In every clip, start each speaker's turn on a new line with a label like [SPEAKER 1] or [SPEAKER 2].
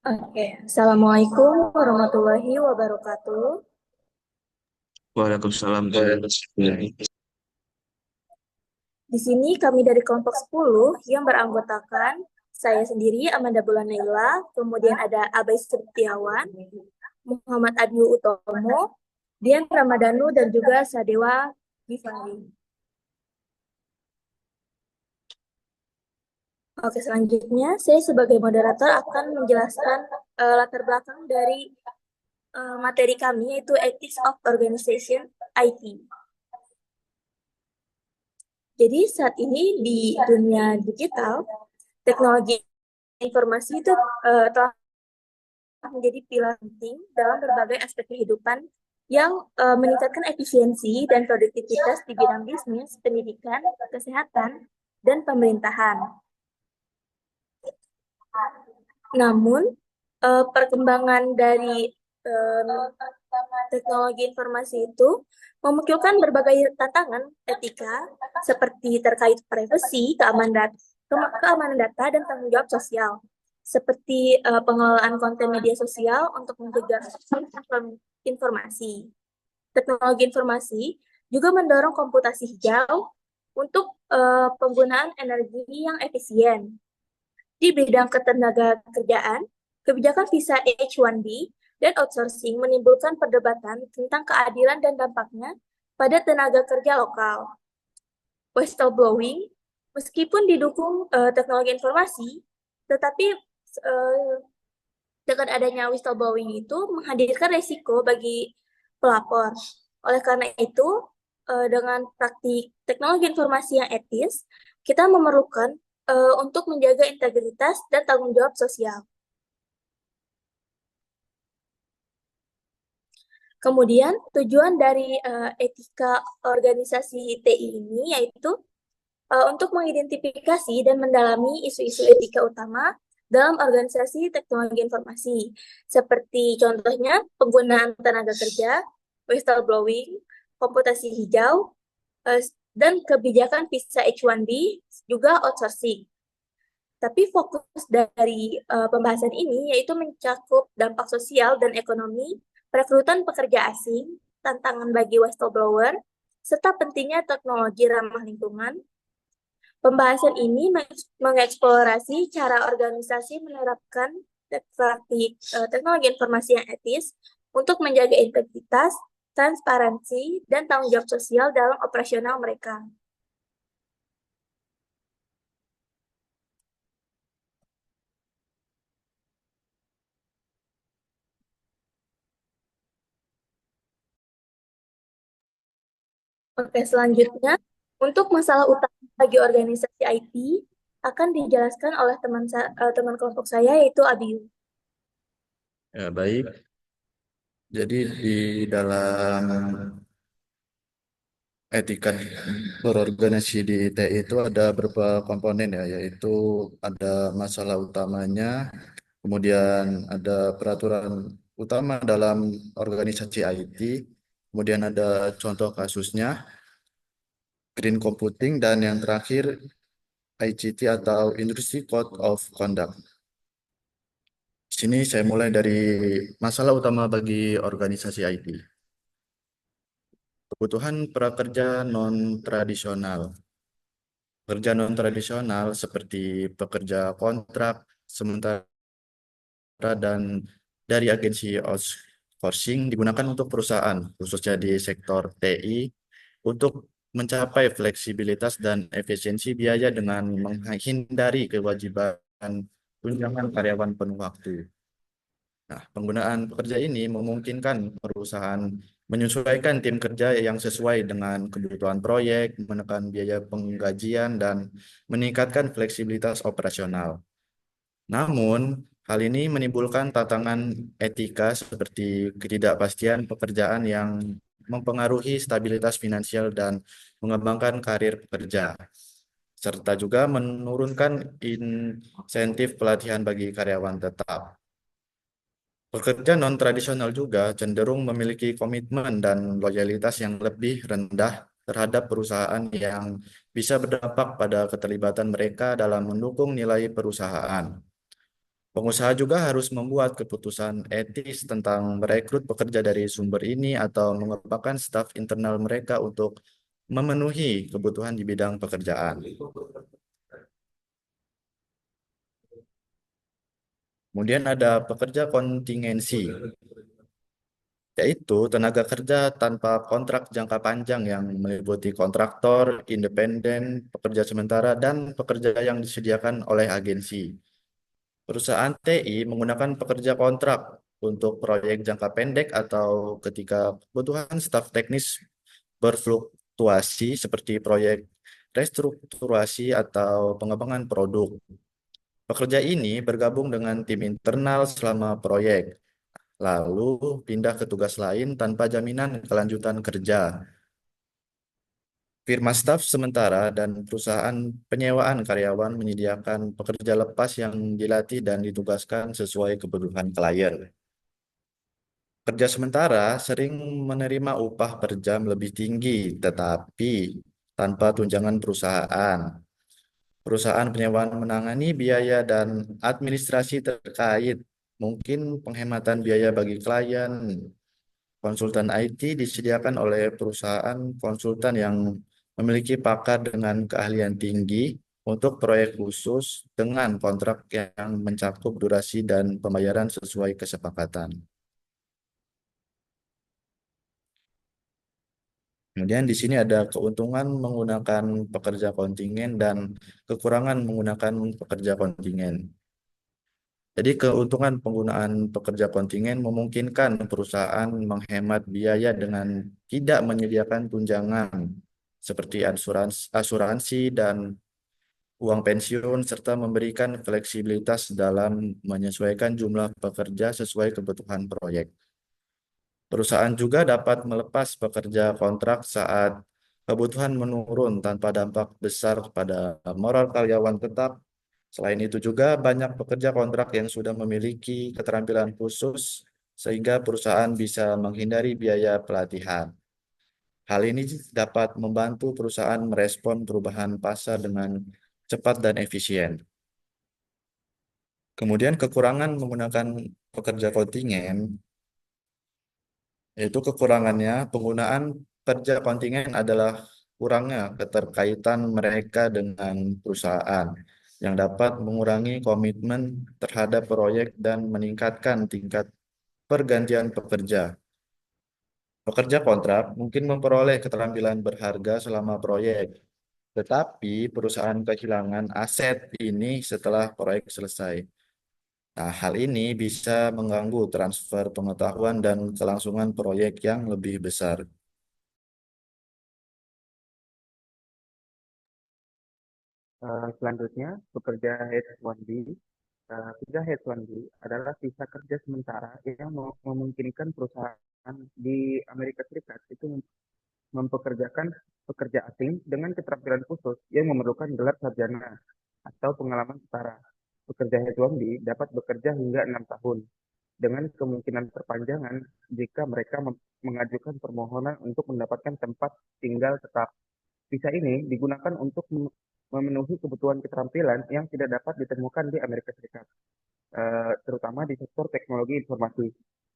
[SPEAKER 1] Oke, Assalamualaikum warahmatullahi wabarakatuh.
[SPEAKER 2] Waalaikumsalam.
[SPEAKER 1] Di sini kami dari kelompok 10 yang beranggotakan saya sendiri, Amanda Bulaneila, kemudian ada Abai Setiawan, Muhammad Abiu Utomo, Dian Ramadhanu, dan juga Sadewa Gifari. Oke, selanjutnya saya sebagai moderator akan menjelaskan latar belakang dari materi kami, yaitu Ethics of Organization IT. Jadi saat ini di dunia digital, teknologi informasi itu telah menjadi pilar penting dalam berbagai aspek kehidupan yang meningkatkan efisiensi dan produktivitas di bidang bisnis, pendidikan, kesehatan, dan pemerintahan. Namun, perkembangan dari eh, teknologi informasi itu memunculkan berbagai tantangan etika seperti terkait privasi, keamanan data, dan tanggung jawab sosial. Seperti pengelolaan konten media sosial untuk mencegah informasi. Teknologi informasi juga mendorong komputasi hijau untuk penggunaan energi yang efisien. Di bidang ketenaga kerjaan, kebijakan visa H1B dan outsourcing menimbulkan perdebatan tentang keadilan dan dampaknya pada tenaga kerja lokal. Whistleblowing, meskipun didukung teknologi informasi, tetapi uh, dengan adanya whistleblowing itu menghadirkan resiko bagi pelapor. Oleh karena itu, dengan praktik teknologi informasi yang etis, kita memerlukan untuk menjaga integritas dan tanggung jawab sosial. Kemudian, tujuan dari etika organisasi TI ini yaitu untuk mengidentifikasi dan mendalami isu-isu etika utama dalam organisasi teknologi informasi, seperti contohnya penggunaan tenaga kerja, whistleblowing, komputasi hijau, dan kebijakan visa H1B, juga outsourcing. Tapi fokus dari pembahasan ini yaitu mencakup dampak sosial dan ekonomi, perekrutan pekerja asing, tantangan bagi whistleblower, serta pentingnya teknologi ramah lingkungan. Pembahasan ini mengeksplorasi cara organisasi menerapkan teknologi informasi yang etis untuk menjaga integritas, transparansi, dan tanggung jawab sosial dalam operasional mereka. Oke, selanjutnya, untuk masalah utama bagi organisasi IT akan dijelaskan oleh teman kelompok saya, yaitu Abiu.
[SPEAKER 2] Ya, baik. Jadi di dalam etika berorganisasi di TI itu ada beberapa komponen ya, yaitu ada masalah utamanya, kemudian ada peraturan utama dalam organisasi IT, kemudian ada contoh kasusnya, green computing, dan yang terakhir ICT atau Industry Code of Conduct. Di sini saya mulai dari masalah utama bagi organisasi IT. Kebutuhan prakerja non-tradisional. Pekerja non-tradisional seperti pekerja kontrak, sementara dan dari agensi outsourcing digunakan untuk perusahaan, khususnya di sektor TI, untuk mencapai fleksibilitas dan efisiensi biaya dengan menghindari kewajiban tunjangan karyawan penuh waktu. Nah, penggunaan pekerja ini memungkinkan perusahaan menyesuaikan tim kerja yang sesuai dengan kebutuhan proyek, menekan biaya penggajian, dan meningkatkan fleksibilitas operasional. Namun, hal ini menimbulkan tantangan etika seperti ketidakpastian pekerjaan yang mempengaruhi stabilitas finansial dan mengembangkan karir pekerja, serta juga menurunkan insentif pelatihan bagi karyawan tetap. Pekerja non-tradisional juga cenderung memiliki komitmen dan loyalitas yang lebih rendah terhadap perusahaan yang bisa berdampak pada keterlibatan mereka dalam mendukung nilai perusahaan. Pengusaha juga harus membuat keputusan etis tentang merekrut pekerja dari sumber ini atau mengembangkan staf internal mereka untuk memenuhi kebutuhan di bidang pekerjaan. Kemudian ada pekerja kontingensi, yaitu tenaga kerja tanpa kontrak jangka panjang yang meliputi kontraktor, independen, pekerja sementara, dan pekerja yang disediakan oleh agensi. Perusahaan TI menggunakan pekerja kontrak untuk proyek jangka pendek atau ketika kebutuhan staf teknis berfluktuasi seperti proyek restrukturasi atau pengembangan produk. Pekerja ini bergabung dengan tim internal selama proyek, lalu pindah ke tugas lain tanpa jaminan kelanjutan kerja. Firma staf sementara dan perusahaan penyewaan karyawan menyediakan pekerja lepas yang dilatih dan ditugaskan sesuai kebutuhan klien. Kerja sementara sering menerima upah per jam lebih tinggi, tetapi tanpa tunjangan perusahaan. Perusahaan penyewaan menangani biaya dan administrasi terkait, mungkin penghematan biaya bagi klien. Konsultan IT disediakan oleh perusahaan konsultan yang memiliki pakar dengan keahlian tinggi untuk proyek khusus dengan kontrak yang mencakup durasi dan pembayaran sesuai kesepakatan. Kemudian di sini ada keuntungan menggunakan pekerja kontingen dan kekurangan menggunakan pekerja kontingen. Jadi keuntungan penggunaan pekerja kontingen memungkinkan perusahaan menghemat biaya dengan tidak menyediakan tunjangan seperti asuransi dan uang pensiun serta memberikan fleksibilitas dalam menyesuaikan jumlah pekerja sesuai kebutuhan proyek. Perusahaan juga dapat melepas pekerja kontrak saat kebutuhan menurun tanpa dampak besar pada moral karyawan tetap. Selain itu juga banyak pekerja kontrak yang sudah memiliki keterampilan khusus sehingga perusahaan bisa menghindari biaya pelatihan. Hal ini dapat membantu perusahaan merespon perubahan pasar dengan cepat dan efisien. Kemudian kekurangan menggunakan pekerja kontingen, yaitu kekurangannya penggunaan kerja kontingen adalah kurangnya keterkaitan mereka dengan perusahaan yang dapat mengurangi komitmen terhadap proyek dan meningkatkan tingkat pergantian pekerja. Pekerja kontrak mungkin memperoleh keterampilan berharga selama proyek, tetapi perusahaan kehilangan aset ini setelah proyek selesai. Nah, hal ini bisa mengganggu transfer pengetahuan dan kelangsungan proyek yang lebih besar.
[SPEAKER 3] Selanjutnya, bekerja H1B. Kerja H1B adalah visa kerja sementara yang memungkinkan perusahaan di Amerika Serikat itu mempekerjakan pekerja asing dengan keterampilan khusus yang memerlukan gelar sarjana atau pengalaman setara. Pekerja H1B dapat bekerja hingga 6 tahun dengan kemungkinan perpanjangan jika mereka mengajukan permohonan untuk mendapatkan tempat tinggal tetap. Visa ini digunakan untuk memenuhi kebutuhan keterampilan yang tidak dapat ditemukan di Amerika Serikat, terutama di sektor teknologi informasi.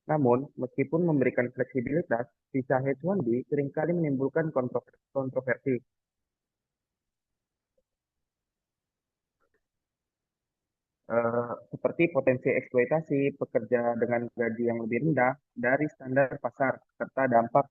[SPEAKER 3] Namun, meskipun memberikan fleksibilitas, visa H1B seringkali menimbulkan kontroversi, seperti potensi eksploitasi pekerja dengan gaji yang lebih rendah dari standar pasar, serta dampak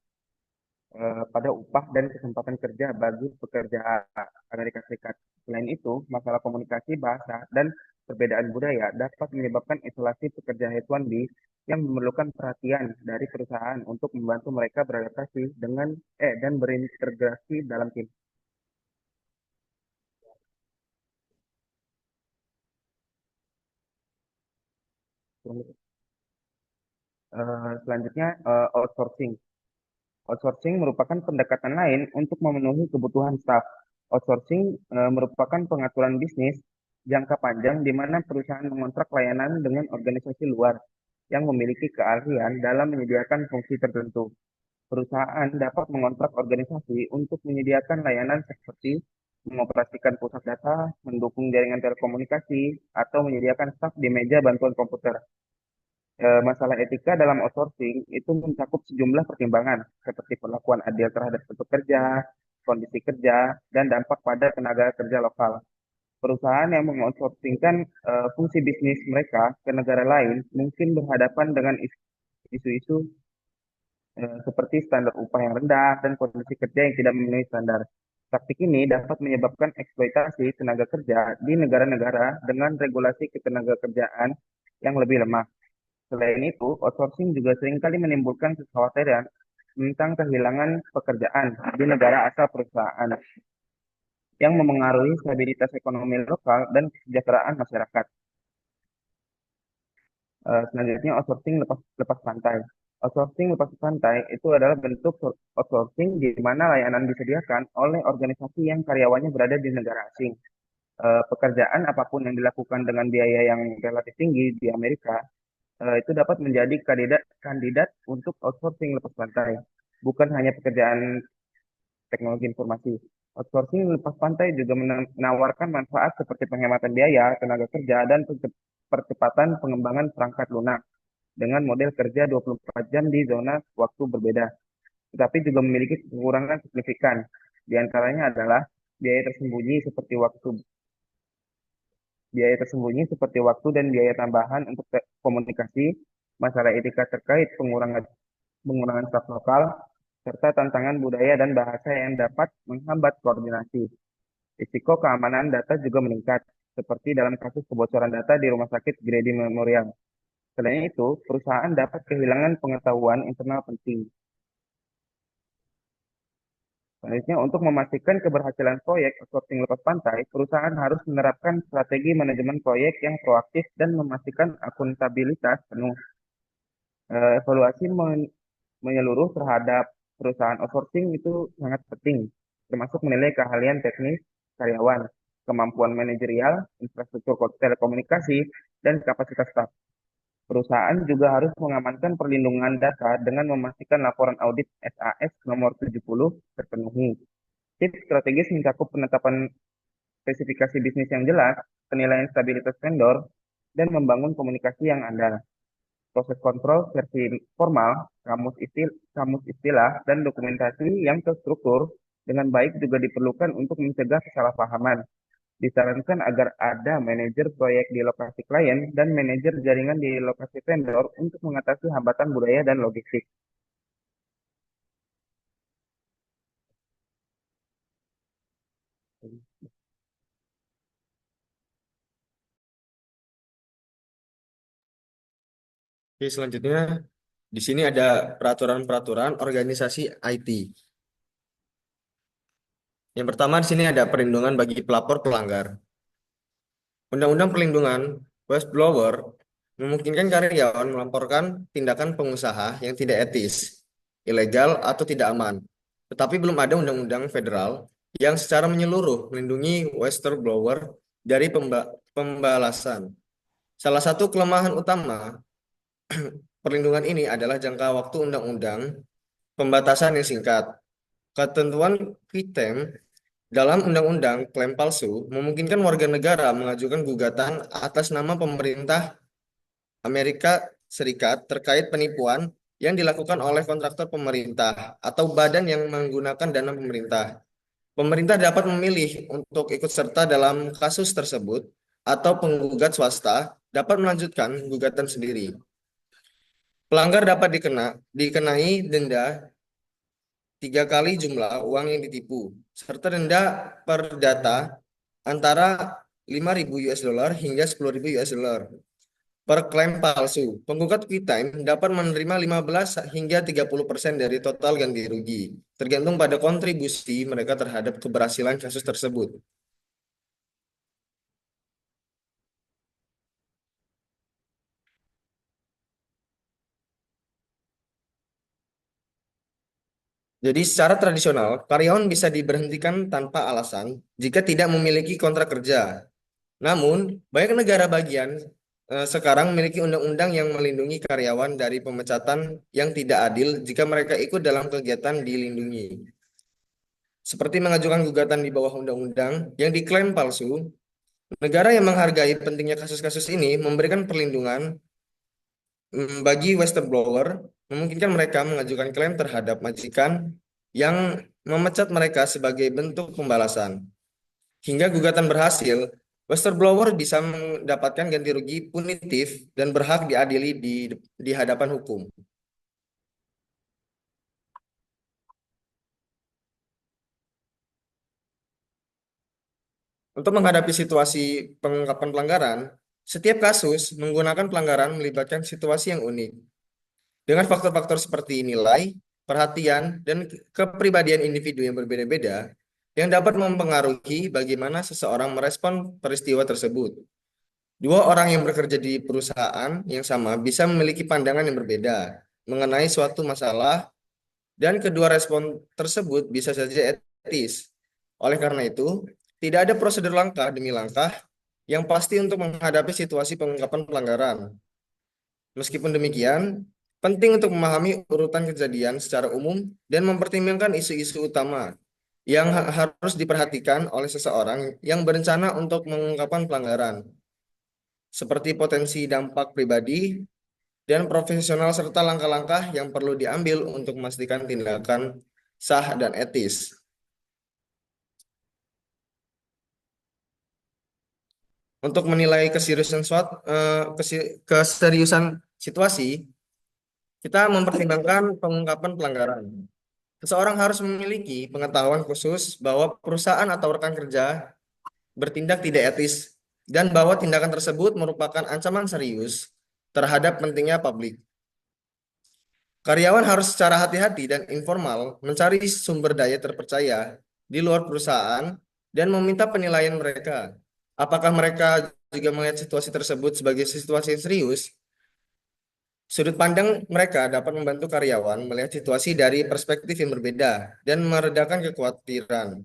[SPEAKER 3] pada upah dan kesempatan kerja bagi pekerja Amerika Serikat. Selain itu, masalah komunikasi bahasa dan perbedaan budaya dapat menyebabkan isolasi pekerja H1B yang memerlukan perhatian dari perusahaan untuk membantu mereka beradaptasi dan berintegrasi dalam tim. Selanjutnya, outsourcing. Outsourcing merupakan pendekatan lain untuk memenuhi kebutuhan staf. Outsourcing merupakan pengaturan bisnis jangka panjang di mana perusahaan mengontrak layanan dengan organisasi luar yang memiliki keahlian dalam menyediakan fungsi tertentu. Perusahaan dapat mengontrak organisasi untuk menyediakan layanan seperti mengoperasikan pusat data, mendukung jaringan telekomunikasi, atau menyediakan staf di meja bantuan komputer. Masalah etika dalam outsourcing itu mencakup sejumlah pertimbangan seperti perlakuan adil terhadap pekerja, kondisi kerja, dan dampak pada tenaga kerja lokal. Perusahaan yang mengoutsourcingkan fungsi bisnis mereka ke negara lain mungkin berhadapan dengan isu-isu seperti standar upah yang rendah dan kondisi kerja yang tidak memenuhi standar. Praktik ini dapat menyebabkan eksploitasi tenaga kerja di negara-negara dengan regulasi ketenagakerjaan yang lebih lemah. Selain itu, outsourcing juga seringkali menimbulkan kekhawatiran tentang kehilangan pekerjaan di negara asal perusahaan yang memengaruhi stabilitas ekonomi lokal dan kesejahteraan masyarakat. Selanjutnya, outsourcing lepas pantai. Outsourcing lepas pantai itu adalah bentuk outsourcing di mana layanan disediakan oleh organisasi yang karyawannya berada di negara asing. Pekerjaan apapun yang dilakukan dengan biaya yang relatif tinggi di Amerika itu dapat menjadi kandidat untuk outsourcing lepas pantai. Bukan hanya pekerjaan teknologi informasi. Outsourcing lepas pantai juga menawarkan manfaat seperti penghematan biaya, tenaga kerja, dan percepatan pengembangan perangkat lunak dengan model kerja 24 jam di zona waktu berbeda. Tetapi juga memiliki kekurangan signifikan. Di antaranya adalah biaya tersembunyi seperti waktu dan biaya tambahan untuk komunikasi, masalah etika terkait pengurangan staf lokal, serta tantangan budaya dan bahasa yang dapat menghambat koordinasi. Risiko keamanan data juga meningkat, seperti dalam kasus kebocoran data di Rumah Sakit Grady Memorial. Selain itu, perusahaan dapat kehilangan pengetahuan internal penting. Selanjutnya, untuk memastikan keberhasilan proyek outsourcing lepas pantai, perusahaan harus menerapkan strategi manajemen proyek yang proaktif dan memastikan akuntabilitas penuh. Evaluasi menyeluruh terhadap perusahaan outsourcing itu sangat penting, termasuk menilai keahlian teknis karyawan, kemampuan manajerial, infrastruktur telekomunikasi, dan kapasitas staf. Perusahaan juga harus mengamankan perlindungan data dengan memastikan laporan audit SAS nomor 70 terpenuhi. Tips strategis mencakup penetapan spesifikasi bisnis yang jelas, penilaian stabilitas vendor, dan membangun komunikasi yang andal. Proses kontrol versi formal, kamus istilah, dan dokumentasi yang terstruktur dengan baik juga diperlukan untuk mencegah kesalahpahaman. Disarankan agar ada manajer proyek di lokasi klien dan manajer jaringan di lokasi vendor untuk mengatasi hambatan budaya dan logistik.
[SPEAKER 4] Oke, selanjutnya di sini ada peraturan-peraturan organisasi IT. Yang pertama di sini ada perlindungan bagi pelapor pelanggar. Undang-Undang Perlindungan Whistleblower memungkinkan karyawan melaporkan tindakan pengusaha yang tidak etis, ilegal, atau tidak aman. Tetapi belum ada undang-undang federal yang secara menyeluruh melindungi whistleblower dari pembalasan. Salah satu kelemahan utama perlindungan ini adalah jangka waktu undang-undang pembatasan yang singkat. Ketentuan quitem dalam undang-undang klaim palsu memungkinkan warga negara mengajukan gugatan atas nama pemerintah Amerika Serikat terkait penipuan yang dilakukan oleh kontraktor pemerintah atau badan yang menggunakan dana pemerintah. Pemerintah dapat memilih untuk ikut serta dalam kasus tersebut atau penggugat swasta dapat melanjutkan gugatan sendiri. Pelanggar dapat dikenai denda 3 kali jumlah uang yang ditipu, serta denda perdata antara 5.000 US dollar hingga 10.000 US dollar per klaim palsu. Penggugat QuickTime dapat menerima 15 hingga 30% dari total ganti rugi, tergantung pada kontribusi mereka terhadap keberhasilan kasus tersebut. Jadi secara tradisional, karyawan bisa diberhentikan tanpa alasan jika tidak memiliki kontrak kerja. Namun, banyak negara bagian sekarang memiliki undang-undang yang melindungi karyawan dari pemecatan yang tidak adil jika mereka ikut dalam kegiatan dilindungi. seperti mengajukan gugatan di bawah undang-undang yang diklaim palsu. Negara yang menghargai pentingnya kasus-kasus ini memberikan perlindungan bagi whistleblower, memungkinkan mereka mengajukan klaim terhadap majikan yang memecat mereka sebagai bentuk pembalasan. Hingga gugatan berhasil, whistleblower bisa mendapatkan ganti rugi punitif dan berhak diadili di hadapan hukum. Untuk menghadapi situasi pengungkapan pelanggaran, setiap kasus menggunakan pelanggaran melibatkan situasi yang unik. Dengan faktor-faktor seperti nilai, perhatian, dan kepribadian individu yang berbeda-beda, yang dapat mempengaruhi bagaimana seseorang merespon peristiwa tersebut. Dua orang yang bekerja di perusahaan yang sama bisa memiliki pandangan yang berbeda mengenai suatu masalah, dan kedua respon tersebut bisa saja etis. Oleh karena itu, tidak ada prosedur langkah demi langkah yang pasti untuk menghadapi situasi pengungkapan pelanggaran. Meskipun demikian, penting untuk memahami urutan kejadian secara umum dan mempertimbangkan isu-isu utama yang harus diperhatikan oleh seseorang yang berencana untuk mengungkapkan pelanggaran, seperti potensi dampak pribadi dan profesional serta langkah-langkah yang perlu diambil untuk memastikan tindakan sah dan etis. Untuk menilai keseriusan situasi, kita mempertimbangkan pengungkapan pelanggaran. Seseorang harus memiliki pengetahuan khusus bahwa perusahaan atau rekan kerja bertindak tidak etis dan bahwa tindakan tersebut merupakan ancaman serius terhadap pentingnya publik. Karyawan harus secara hati-hati dan informal mencari sumber daya terpercaya di luar perusahaan dan meminta penilaian mereka. Apakah mereka juga melihat situasi tersebut sebagai situasi yang serius? Sudut pandang mereka dapat membantu karyawan melihat situasi dari perspektif yang berbeda dan meredakan kekhawatiran.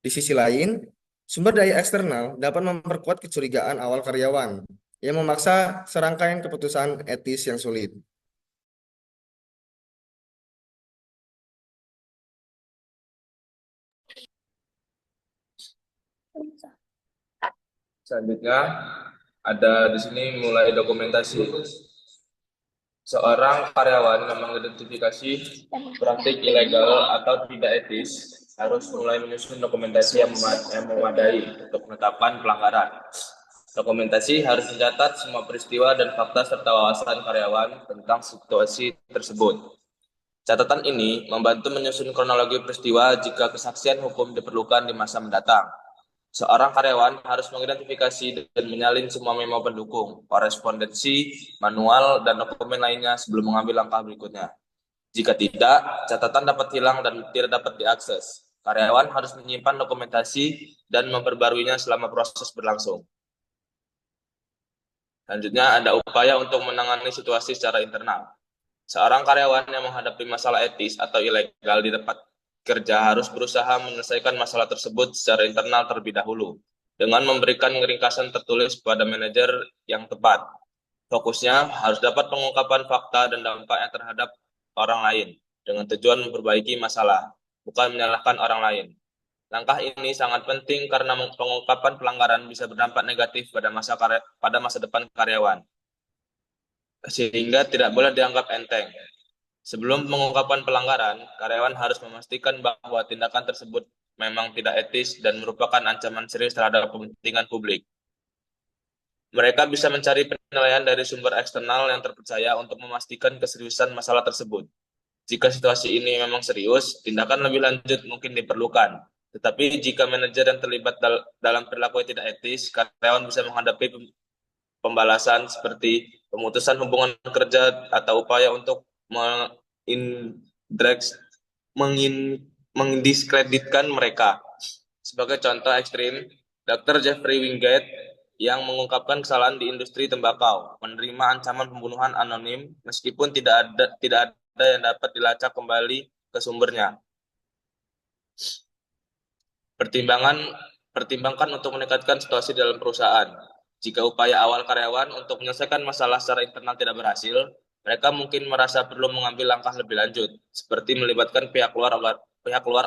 [SPEAKER 4] Di sisi lain, sumber daya eksternal dapat memperkuat kecurigaan awal karyawan yang memaksa serangkaian keputusan etis yang sulit.
[SPEAKER 5] Selanjutnya ada di sini mulai dokumentasi. Seorang karyawan yang mengidentifikasi praktik ilegal atau tidak etis harus mulai menyusun dokumentasi yang memadai untuk penetapan pelanggaran. Dokumentasi harus mencatat semua peristiwa dan fakta serta wawasan karyawan tentang situasi tersebut. Catatan ini membantu menyusun kronologi peristiwa jika kesaksian hukum diperlukan di masa mendatang. Seorang karyawan harus mengidentifikasi dan menyalin semua memo pendukung, korespondensi, manual, dan dokumen lainnya sebelum mengambil langkah berikutnya. Jika tidak, catatan dapat hilang dan tidak dapat diakses. Karyawan harus menyimpan dokumentasi dan memperbaruinya selama proses berlangsung. Selanjutnya, ada upaya untuk menangani situasi secara internal. Seorang karyawan yang menghadapi masalah etis atau ilegal di tempat kerja harus berusaha menyelesaikan masalah tersebut secara internal terlebih dahulu, dengan memberikan ringkasan tertulis kepada manajer yang tepat. Fokusnya harus dapat pengungkapan fakta dan dampaknya terhadap orang lain, dengan tujuan memperbaiki masalah, bukan menyalahkan orang lain. Langkah ini sangat penting karena pengungkapan pelanggaran bisa berdampak negatif pada masa depan karyawan, sehingga tidak boleh dianggap enteng. Sebelum pengungkapan pelanggaran, karyawan harus memastikan bahwa tindakan tersebut memang tidak etis dan merupakan ancaman serius terhadap kepentingan publik. Mereka bisa mencari penilaian dari sumber eksternal yang terpercaya untuk memastikan keseriusan masalah tersebut. Jika situasi ini memang serius, tindakan lebih lanjut mungkin diperlukan. Tetapi jika manajer yang terlibat dalam perilaku yang tidak etis, karyawan bisa menghadapi pembalasan seperti pemutusan hubungan kerja atau upaya untuk mendiskreditkan mereka. Sebagai contoh ekstrim, Dr. Jeffrey Wingate yang mengungkapkan kesalahan di industri tembakau menerima ancaman pembunuhan anonim meskipun tidak ada yang dapat dilacak kembali ke sumbernya. Pertimbangkan untuk meningkatkan situasi dalam perusahaan. Jika upaya awal karyawan untuk menyelesaikan masalah secara internal tidak berhasil, mereka mungkin merasa perlu mengambil langkah lebih lanjut, seperti melibatkan pihak luar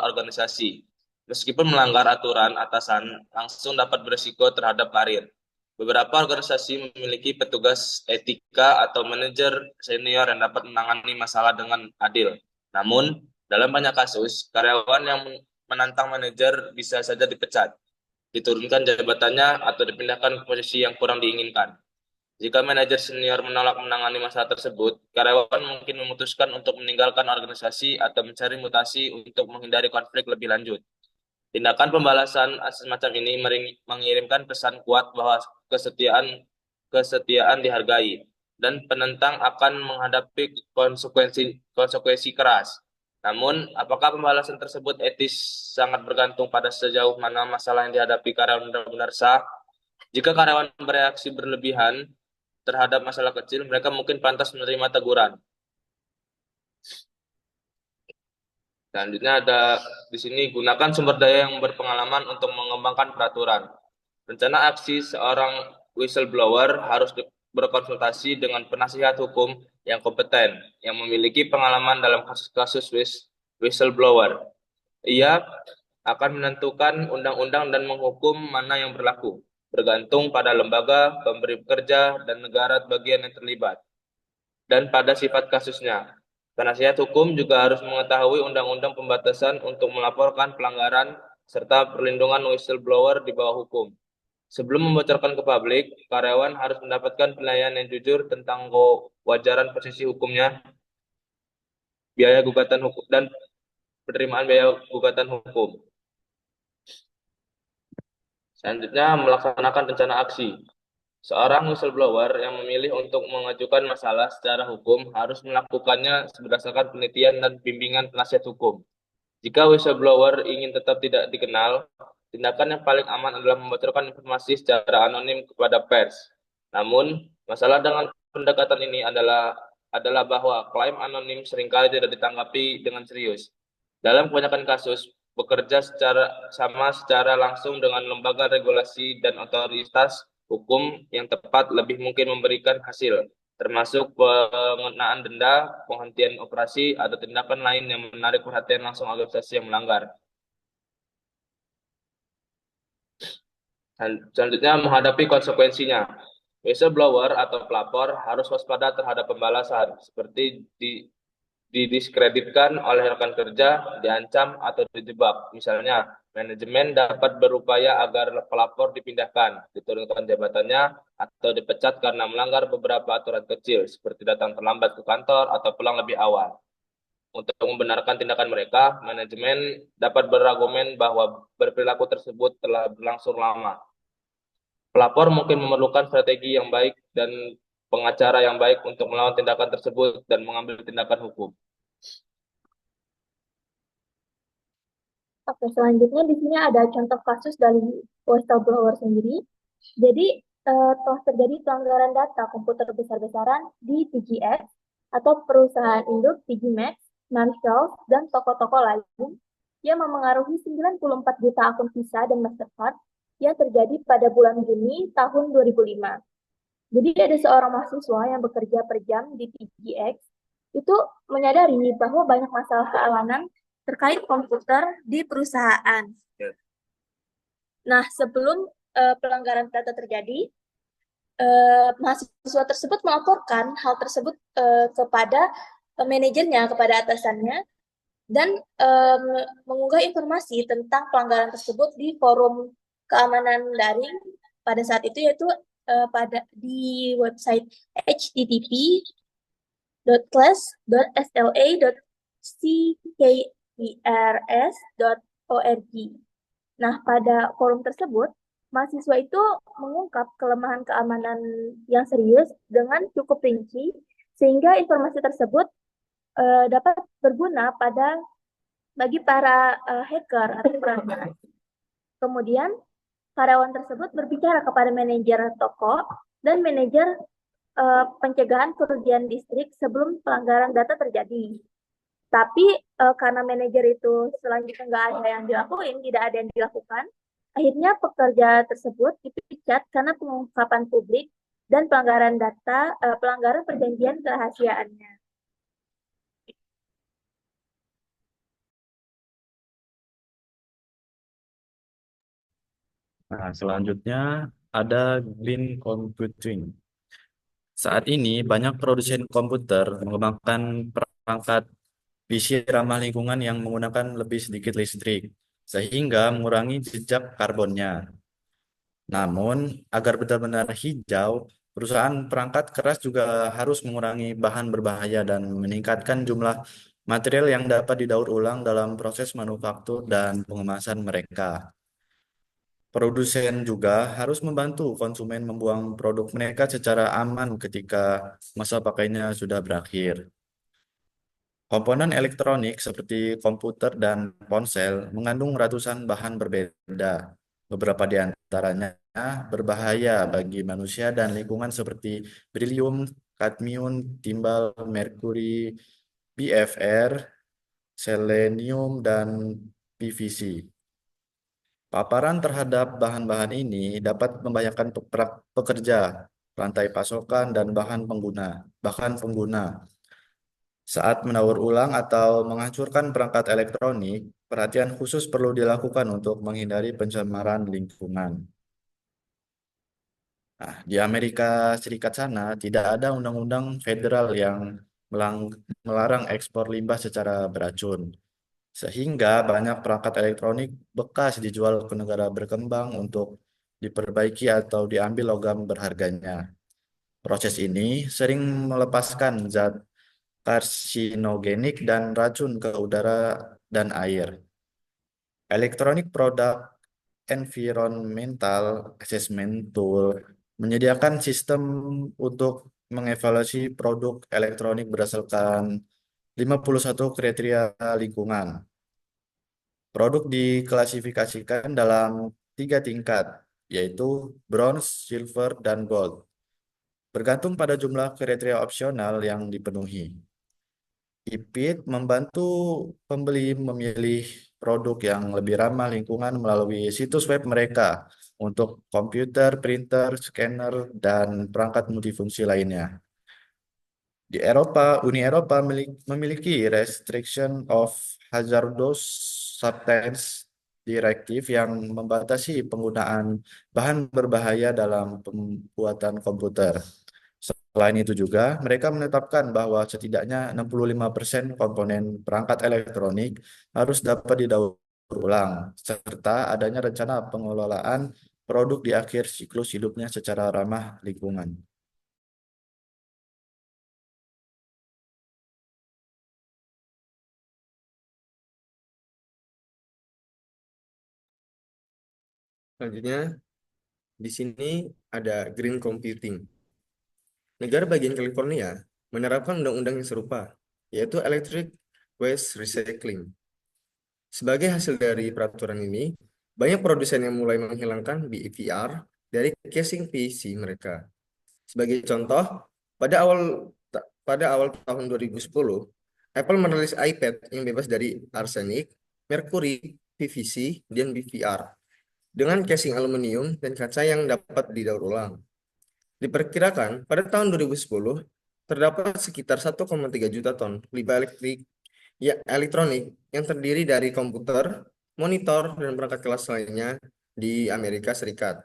[SPEAKER 5] organisasi. Meskipun melanggar aturan atasan, langsung dapat berisiko terhadap karir. Beberapa organisasi memiliki petugas etika atau manajer senior yang dapat menangani masalah dengan adil. Namun, dalam banyak kasus, karyawan yang menantang manajer bisa saja dipecat, diturunkan jabatannya, atau dipindahkan ke posisi yang kurang diinginkan. Jika manajer senior menolak menangani masalah tersebut, karyawan mungkin memutuskan untuk meninggalkan organisasi atau mencari mutasi untuk menghindari konflik lebih lanjut. Tindakan pembalasan semacam ini mengirimkan pesan kuat bahwa kesetiaan kesetiaan dihargai dan penentang akan menghadapi konsekuensi keras. Namun, apakah pembalasan tersebut etis sangat bergantung pada sejauh mana masalah yang dihadapi karyawan benar-benar sah. Jika karyawan bereaksi berlebihan terhadap masalah kecil, mereka mungkin pantas menerima teguran. Selanjutnya ada di sini, gunakan sumber daya yang berpengalaman untuk mengembangkan peraturan. Rencana aksi seorang whistleblower harus berkonsultasi dengan penasihat hukum yang kompeten, yang memiliki pengalaman dalam kasus-kasus whistleblower. Ia akan menentukan undang-undang dan menghukum mana yang berlaku, bergantung pada lembaga, pemberi pekerja, dan negara bagian yang terlibat, dan pada sifat kasusnya. Penasihat hukum juga harus mengetahui undang-undang pembatasan untuk melaporkan pelanggaran serta perlindungan whistleblower di bawah hukum. Sebelum membocorkan ke publik, karyawan harus mendapatkan penilaian yang jujur tentang kewajaran posisi hukumnya, biaya gugatan hukum, dan penerimaan biaya gugatan hukum. Selanjutnya, melaksanakan rencana aksi. Seorang whistleblower yang memilih untuk mengajukan masalah secara hukum harus melakukannya berdasarkan penelitian dan bimbingan penasihat hukum. Jika whistleblower ingin tetap tidak dikenal, tindakan yang paling aman adalah membocorkan informasi secara anonim kepada pers. Namun, masalah dengan pendekatan ini adalah bahwa klaim anonim seringkali tidak ditanggapi dengan serius. Dalam kebanyakan kasus, bekerja secara langsung dengan lembaga regulasi dan otoritas hukum yang tepat lebih mungkin memberikan hasil, termasuk pengenaan denda, penghentian operasi, atau tindakan lain yang menarik perhatian langsung organisasi yang melanggar. Selanjutnya, menghadapi konsekuensinya. Whistleblower atau pelapor harus waspada terhadap pembalasan, seperti didiskreditkan oleh rekan kerja, diancam, atau dijebak. Misalnya, manajemen dapat berupaya agar pelapor dipindahkan, diturunkan jabatannya, atau dipecat karena melanggar beberapa aturan kecil, seperti datang terlambat ke kantor atau pulang lebih awal. Untuk membenarkan tindakan mereka, manajemen dapat berargumen bahwa berperilaku tersebut telah berlangsung lama. Pelapor mungkin memerlukan strategi yang baik dan pengacara yang baik untuk melawan tindakan tersebut dan mengambil tindakan hukum.
[SPEAKER 1] Oke, selanjutnya di sini ada contoh kasus dari whistleblower sendiri. Jadi, telah terjadi pelanggaran data komputer besar-besaran di TGX atau perusahaan induk TG Maxx, Marshalls, dan toko-toko lain yang memengaruhi 94 juta akun Visa dan Mastercard yang terjadi pada bulan Juni tahun 2005. Jadi ada seorang mahasiswa yang bekerja per jam di TGX itu menyadari bahwa banyak masalah keamanan terkait komputer di perusahaan. Nah, sebelum pelanggaran data terjadi, mahasiswa tersebut melaporkan hal tersebut kepada manajernya, kepada atasannya, dan mengunggah informasi tentang pelanggaran tersebut di forum keamanan daring pada saat itu, yaitu di website http://class.sla.ckers.org. Nah, pada forum tersebut, mahasiswa itu mengungkap kelemahan keamanan yang serius dengan cukup rinci, sehingga informasi tersebut dapat berguna bagi para hacker atau perangai. Kemudian, karyawan tersebut berbicara kepada manajer toko dan manajer pencegahan kerugian listrik sebelum pelanggaran data terjadi. Tapi karena manajer itu selanjutnya nggak ada yang dilakuin, tidak ada yang dilakukan, akhirnya pekerja tersebut dipecat karena pengungkapan publik dan pelanggaran perjanjian kerahasiaannya.
[SPEAKER 2] Nah, selanjutnya ada green computing. Saat ini banyak produsen komputer mengembangkan perangkat PC ramah lingkungan yang menggunakan lebih sedikit listrik, sehingga mengurangi jejak karbonnya. Namun, agar benar-benar hijau, perusahaan perangkat keras juga harus mengurangi bahan berbahaya dan meningkatkan jumlah material yang dapat didaur ulang dalam proses manufaktur dan pengemasan mereka. Produsen juga harus membantu konsumen membuang produk mereka secara aman ketika masa pakainya sudah berakhir. Komponen elektronik seperti komputer dan ponsel mengandung ratusan bahan berbeda. Beberapa di antaranya berbahaya bagi manusia dan lingkungan seperti berilium, kadmium, timbal, merkuri, BFR, selenium, dan PVC. Paparan terhadap bahan-bahan ini dapat membahayakan pekerja, rantai pasokan, dan bahkan pengguna. Saat mendaur ulang atau menghancurkan perangkat elektronik, perhatian khusus perlu dilakukan untuk menghindari pencemaran lingkungan. Nah, di Amerika Serikat sana tidak ada undang-undang federal yang melarang ekspor limbah secara beracun, sehingga banyak perangkat elektronik bekas dijual ke negara berkembang untuk diperbaiki atau diambil logam berharganya. Proses ini sering melepaskan zat karsinogenik dan racun ke udara dan air. Electronic Product Environmental Assessment Tool menyediakan sistem untuk mengevaluasi produk elektronik berdasarkan 51 kriteria lingkungan. Produk diklasifikasikan dalam 3 tingkat, yaitu bronze, silver, dan gold, bergantung pada jumlah kriteria opsional yang dipenuhi. IPIT membantu pembeli memilih produk yang lebih ramah lingkungan melalui situs web mereka untuk komputer, printer, scanner, dan perangkat multifungsi lainnya. Di Eropa, Uni Eropa memiliki Restriction of Hazardous Substances Directive yang membatasi penggunaan bahan berbahaya dalam pembuatan komputer. Selain itu juga, mereka menetapkan bahwa setidaknya 65% komponen perangkat elektronik harus dapat didaur ulang, serta adanya rencana pengelolaan produk di akhir siklus hidupnya secara ramah lingkungan.
[SPEAKER 4] Selanjutnya, di sini ada green computing. Negara bagian California menerapkan undang-undang yang serupa, yaitu Electric Waste Recycling. Sebagai hasil dari peraturan ini, banyak produsen yang mulai menghilangkan BEVR dari casing PC mereka. Sebagai contoh, pada awal tahun 2010, Apple merilis iPad yang bebas dari arsenik, merkuri, PVC, dan BVR dengan casing aluminium dan kaca yang dapat didaur ulang. Diperkirakan pada tahun 2010 terdapat sekitar 1,3 juta ton limbah elektronik yang terdiri dari komputer, monitor, dan perangkat kelas lainnya di Amerika Serikat.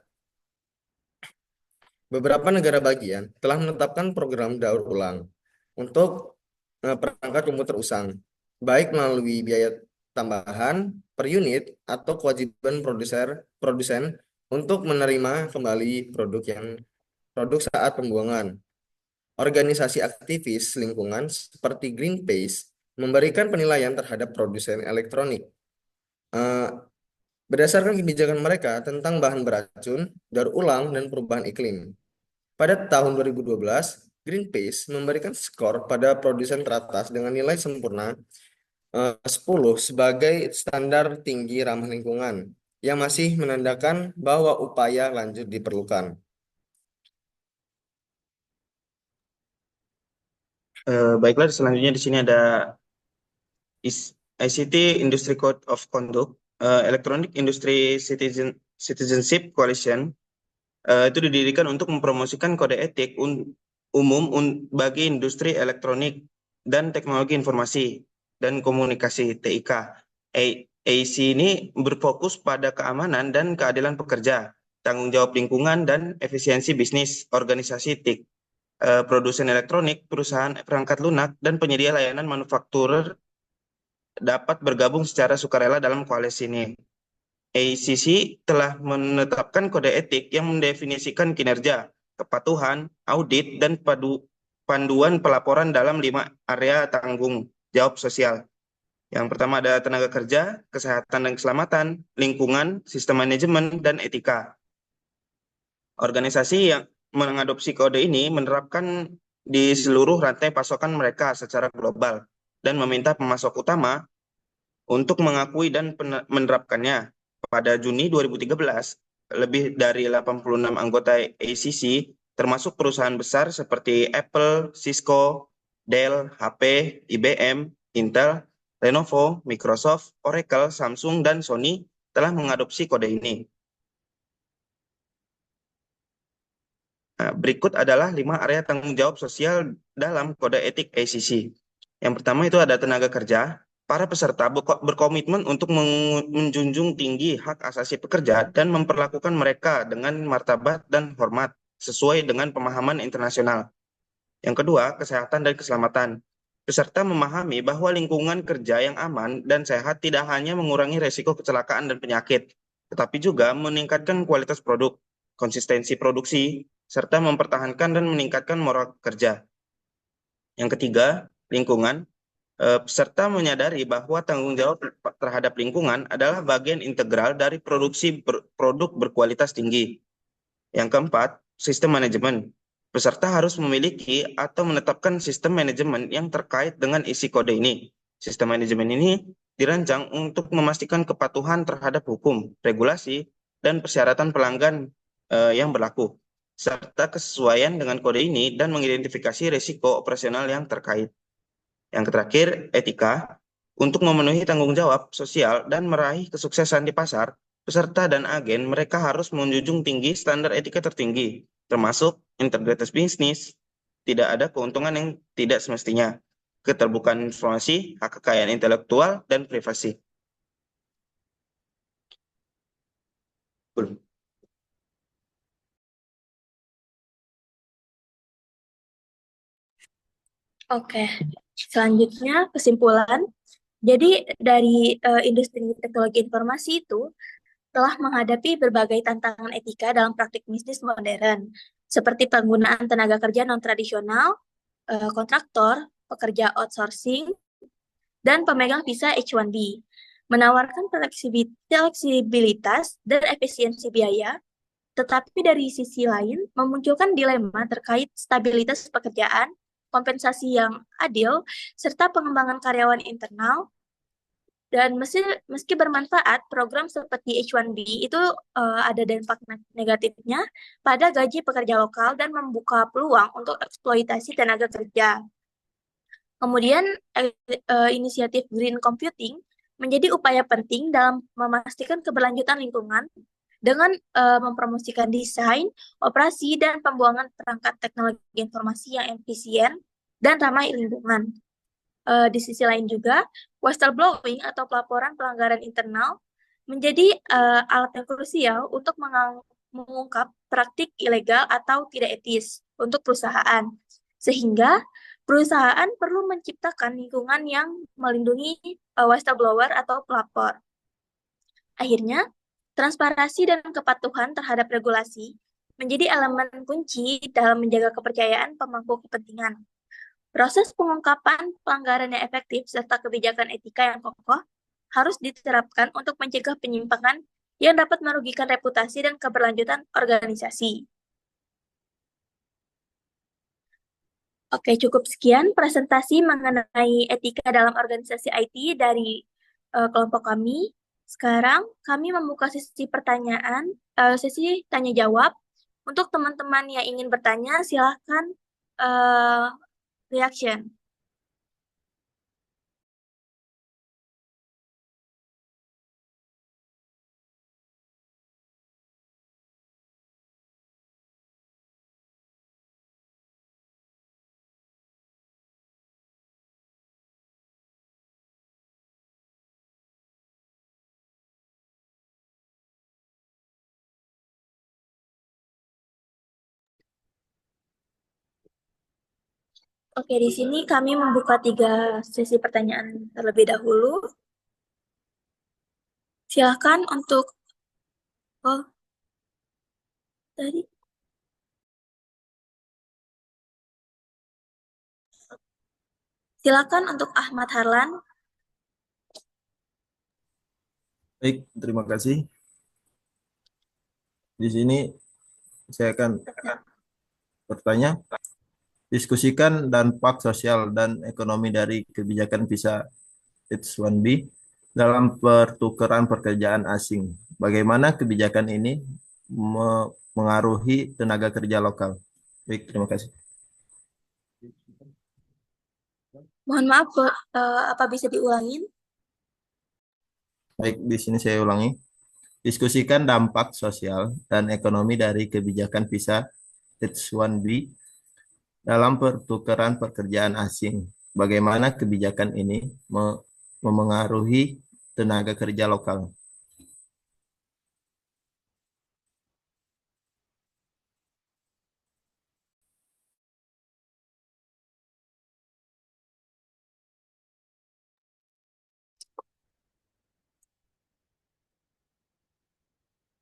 [SPEAKER 4] Beberapa negara bagian telah menetapkan program daur ulang untuk perangkat komputer usang, baik melalui biaya tambahan per unit atau kewajiban produsen untuk menerima kembali produk saat pembuangan. Organisasi aktivis lingkungan seperti Greenpeace memberikan penilaian terhadap produsen elektronik. Berdasarkan kebijakan mereka tentang bahan beracun, daur ulang, dan perubahan iklim. Pada tahun 2012, Greenpeace memberikan skor pada produsen teratas dengan nilai sempurna 10 sebagai standar tinggi ramah lingkungan, yang masih menandakan bahwa upaya lanjut diperlukan.
[SPEAKER 6] Baiklah, selanjutnya di sini ada ICT Industry Code of Conduct, Electronic Industry Citizenship Coalition. Itu didirikan untuk mempromosikan kode etik umum bagi industri elektronik dan teknologi informasi dan komunikasi TIK. AC ini berfokus pada keamanan dan keadilan pekerja tanggung jawab lingkungan, dan efisiensi bisnis organisasi TIC, produsen elektronik, perusahaan perangkat lunak, dan penyedia layanan manufakturer dapat bergabung secara sukarela dalam koalisi ini. ACC telah menetapkan kode etik yang mendefinisikan kinerja, kepatuhan, audit, dan panduan pelaporan dalam 5 area tanggung jawab sosial. Yang pertama ada tenaga kerja, kesehatan dan keselamatan, lingkungan, sistem manajemen, dan etika. Organisasi yang mengadopsi kode ini menerapkan di seluruh rantai pasokan mereka secara global dan meminta pemasok utama untuk mengakui dan menerapkannya. Pada Juni 2013, lebih dari 86 anggota ACC, termasuk perusahaan besar seperti Apple, Cisco, Dell, HP, IBM, Intel, Lenovo, Microsoft, Oracle, Samsung, dan Sony telah mengadopsi kode ini. Nah, berikut adalah 5 area tanggung jawab sosial dalam kode etik ACC. Yang pertama itu ada tenaga kerja. Para peserta berkomitmen untuk menjunjung tinggi hak asasi pekerja dan memperlakukan mereka dengan martabat dan hormat sesuai dengan pemahaman internasional. Yang kedua, kesehatan dan keselamatan. Peserta memahami bahwa lingkungan kerja yang aman dan sehat tidak hanya mengurangi resiko kecelakaan dan penyakit, tetapi juga meningkatkan kualitas produk, konsistensi produksi, serta mempertahankan dan meningkatkan moral kerja. Yang ketiga, lingkungan. Peserta menyadari bahwa tanggung jawab terhadap lingkungan adalah bagian integral dari produksi produk berkualitas tinggi. Yang keempat, sistem manajemen. Peserta harus memiliki atau menetapkan sistem manajemen yang terkait dengan isi kode ini. Sistem manajemen ini dirancang untuk memastikan kepatuhan terhadap hukum, regulasi, dan persyaratan pelanggan yang berlaku, serta kesesuaian dengan kode ini dan mengidentifikasi risiko operasional yang terkait. Yang terakhir, etika. Untuk memenuhi tanggung jawab sosial dan meraih kesuksesan di pasar, peserta dan agen mereka harus menjunjung tinggi standar etika tertinggi, termasuk integritas bisnis, tidak ada keuntungan yang tidak semestinya, keterbukaan informasi, hak kekayaan intelektual, dan privasi.
[SPEAKER 1] Oke, selanjutnya kesimpulan. Jadi dari industri teknologi informasi itu telah menghadapi berbagai tantangan etika dalam praktik bisnis modern, seperti penggunaan tenaga kerja non-tradisional, kontraktor, pekerja outsourcing, dan pemegang visa H1B, menawarkan fleksibilitas dan efisiensi biaya, tetapi dari sisi lain memunculkan dilema terkait stabilitas pekerjaan, kompensasi yang adil, serta pengembangan karyawan internal. Dan meski bermanfaat, program seperti H1B itu ada dampak negatifnya pada gaji pekerja lokal dan membuka peluang untuk eksploitasi tenaga kerja. Kemudian, inisiatif Green Computing menjadi upaya penting dalam memastikan keberlanjutan lingkungan dengan mempromosikan desain, operasi, dan pembuangan perangkat teknologi informasi yang efisien dan ramah lingkungan. Di sisi lain juga, whistleblowing atau pelaporan pelanggaran internal menjadi alat yang krusial untuk mengungkap praktik ilegal atau tidak etis untuk perusahaan. Sehingga perusahaan perlu menciptakan lingkungan yang melindungi whistleblower atau pelapor. Akhirnya, transparansi dan kepatuhan terhadap regulasi menjadi elemen kunci dalam menjaga kepercayaan pemangku kepentingan. Proses pengungkapan pelanggaran yang efektif serta kebijakan etika yang kokoh harus diterapkan untuk mencegah penyimpangan yang dapat merugikan reputasi dan keberlanjutan organisasi. Oke, cukup sekian presentasi mengenai etika dalam organisasi IT dari kelompok kami. Sekarang kami membuka sesi pertanyaan, sesi tanya jawab. Untuk teman-teman yang ingin bertanya, silahkan reaction. Oke, di sini kami membuka 3 sesi pertanyaan terlebih dahulu. Silakan untuk oh tadi silakan untuk Ahmad Harlan.
[SPEAKER 7] Baik, terima kasih. Di sini saya akan bertanya, diskusikan dampak sosial dan ekonomi dari kebijakan visa H1B dalam pertukaran pekerjaan asing. Bagaimana kebijakan ini mengaruhi tenaga kerja lokal? Baik, terima kasih.
[SPEAKER 1] Mohon maaf, apa bisa diulangin?
[SPEAKER 7] Baik, di sini saya ulangi. Diskusikan dampak sosial dan ekonomi dari kebijakan visa H1B dalam pertukaran pekerjaan asing. Bagaimana kebijakan ini memengaruhi tenaga kerja lokal?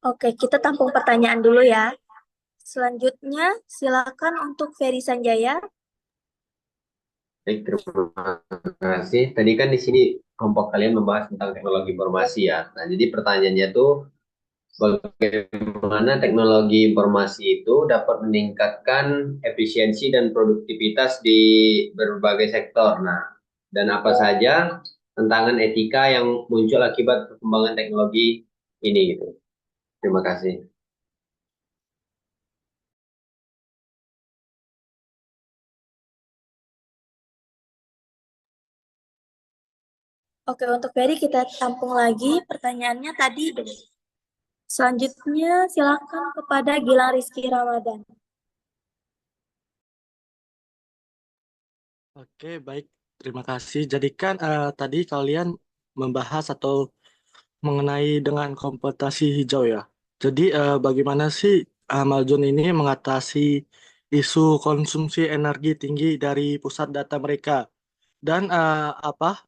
[SPEAKER 1] Oke, kita tampung pertanyaan dulu ya. Selanjutnya, silakan untuk Ferry Sanjaya.
[SPEAKER 8] Baik, terima kasih. Tadi kan di sini kelompok kalian membahas tentang teknologi informasi ya. Nah, jadi pertanyaannya tuh bagaimana teknologi informasi itu dapat meningkatkan efisiensi dan produktivitas di berbagai sektor. Nah, dan apa saja tantangan etika yang muncul akibat perkembangan teknologi ini gitu. Terima kasih.
[SPEAKER 1] Oke, untuk Ferry kita tampung lagi pertanyaannya tadi. Selanjutnya, silakan kepada Gilang Rizky Ramadan.
[SPEAKER 9] Oke, baik. Terima kasih. Jadi kan tadi kalian membahas atau mengenai dengan komputasi hijau ya. Jadi bagaimana sih Amazon ini mengatasi isu konsumsi energi tinggi dari pusat data mereka? Dan apa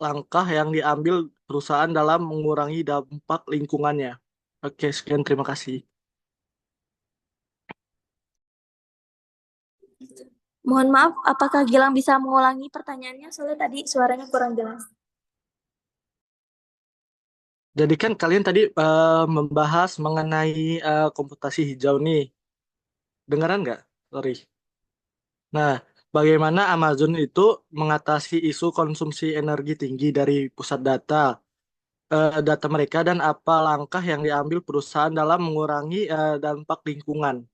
[SPEAKER 9] langkah yang diambil perusahaan dalam mengurangi dampak lingkungannya? Oke, sekian terima kasih.
[SPEAKER 1] Mohon maaf, apakah Gilang bisa mengulangi pertanyaannya? Soalnya tadi suaranya kurang jelas.
[SPEAKER 9] Jadi kan kalian tadi membahas mengenai komputasi hijau nih. Dengaran nggak? Sorry. Nah, bagaimana Amazon itu mengatasi isu konsumsi energi tinggi dari pusat data mereka dan apa langkah yang diambil perusahaan dalam mengurangi dampak lingkungan?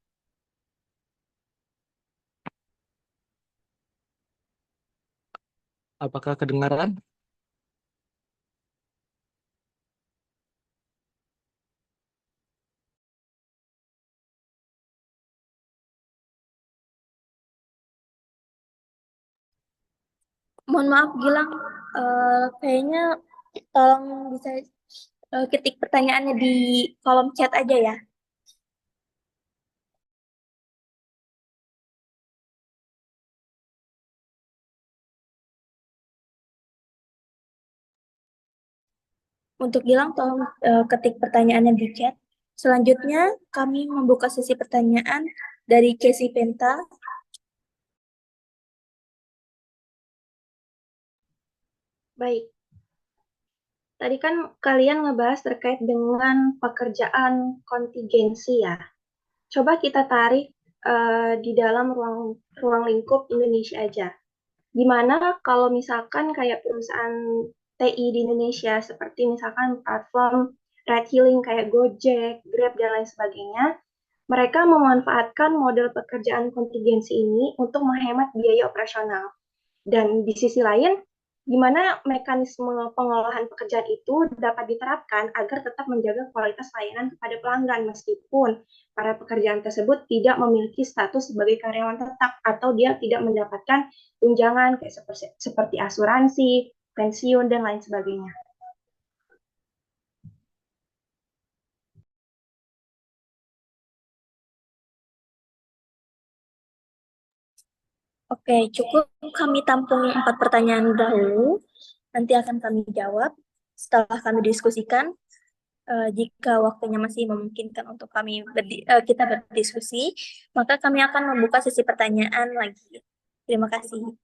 [SPEAKER 9] Apakah kedengaran?
[SPEAKER 1] Mohon maaf, Gilang. Kayaknya tolong bisa ketik pertanyaannya di kolom chat aja ya. Untuk Gilang, tolong ketik pertanyaannya di chat. Selanjutnya, kami membuka sesi pertanyaan dari Casey Penta. Baik, tadi kan kalian ngebahas terkait dengan pekerjaan kontingensi ya. Coba kita tarik di dalam ruang lingkup Indonesia aja. Gimana kalau misalkan kayak perusahaan TI di Indonesia seperti misalkan platform ride hailing kayak Gojek, Grab, dan lain sebagainya, mereka memanfaatkan model pekerjaan kontingensi ini untuk menghemat biaya operasional. Dan di sisi lain, gimana mekanisme pengolahan pekerjaan itu dapat diterapkan agar tetap menjaga kualitas layanan kepada pelanggan meskipun para pekerjaan tersebut tidak memiliki status sebagai karyawan tetap atau dia tidak mendapatkan tunjangan kayak seperti asuransi, pensiun, dan lain sebagainya. Oke, cukup kami tampung 4 pertanyaan dahulu. Nanti akan kami jawab setelah kami diskusikan. Jika waktunya masih memungkinkan untuk kita berdiskusi, maka kami akan membuka sesi pertanyaan lagi. Terima kasih.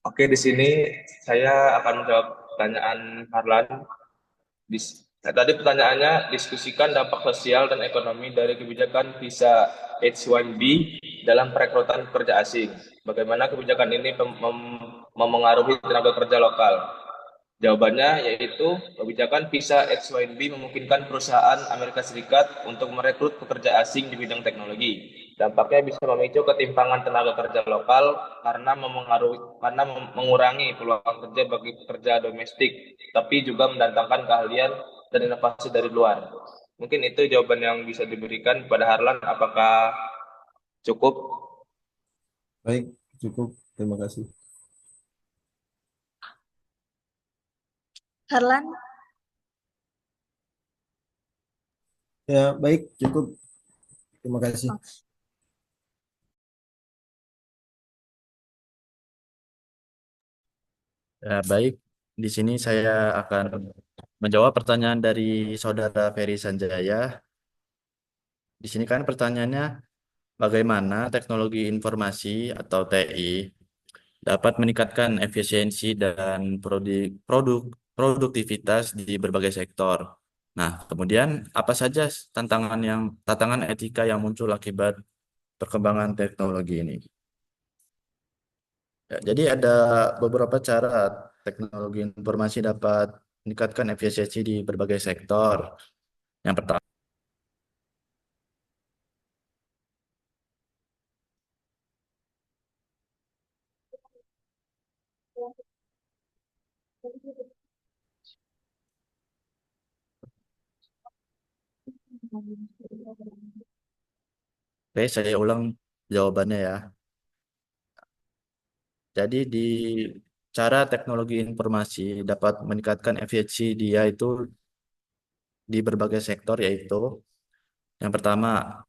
[SPEAKER 5] Oke, di sini saya akan menjawab pertanyaan Harlan. Tadi pertanyaannya, diskusikan dampak sosial dan ekonomi dari kebijakan visa H1B dalam perekrutan pekerja asing. Bagaimana kebijakan ini memengaruhi tenaga kerja lokal? Jawabannya yaitu kebijakan visa H1B memungkinkan perusahaan Amerika Serikat untuk merekrut pekerja asing di bidang teknologi. Dampaknya bisa memicu ketimpangan tenaga kerja lokal karena mengurangi peluang kerja bagi pekerja domestik, tapi juga mendatangkan keahlian dan inovasi dari luar. Mungkin itu jawaban yang bisa diberikan pada Harlan. Apakah cukup?
[SPEAKER 7] Baik, cukup. Terima kasih.
[SPEAKER 1] Harlan,
[SPEAKER 7] Ya, baik, cukup. Terima kasih.
[SPEAKER 2] Ya, baik. Di sini saya akan menjawab pertanyaan dari Saudara Ferry Sanjaya. Di sini kan pertanyaannya, bagaimana teknologi informasi atau TI dapat meningkatkan efisiensi dan produktivitas di berbagai sektor. Nah, kemudian apa saja tantangan etika yang muncul akibat perkembangan teknologi ini? Ya, jadi ada beberapa cara teknologi informasi dapat meningkatkan efisiensi di berbagai sektor. Yang pertama, oke, saya ulang jawabannya ya. Jadi di cara teknologi informasi dapat meningkatkan efisiensi dia itu di berbagai sektor, yaitu yang pertama,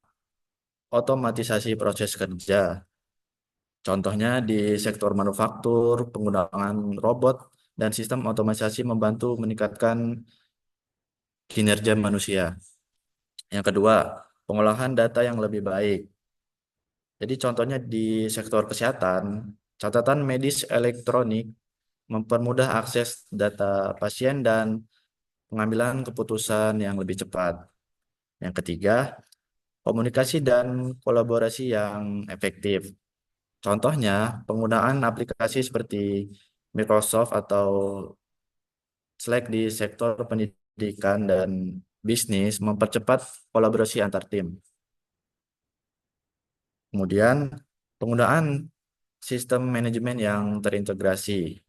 [SPEAKER 2] otomatisasi proses kerja. Contohnya di sektor manufaktur, penggunaan robot dan sistem otomatisasi membantu meningkatkan kinerja manusia. Yang kedua, pengolahan data yang lebih baik. Jadi contohnya di sektor kesehatan, catatan medis elektronik mempermudah akses data pasien dan pengambilan keputusan yang lebih cepat. Yang ketiga, komunikasi dan kolaborasi yang efektif. Contohnya, penggunaan aplikasi seperti Microsoft atau Slack di sektor pendidikan dan bisnis mempercepat kolaborasi antar tim. Kemudian, penggunaan sistem manajemen yang terintegrasi.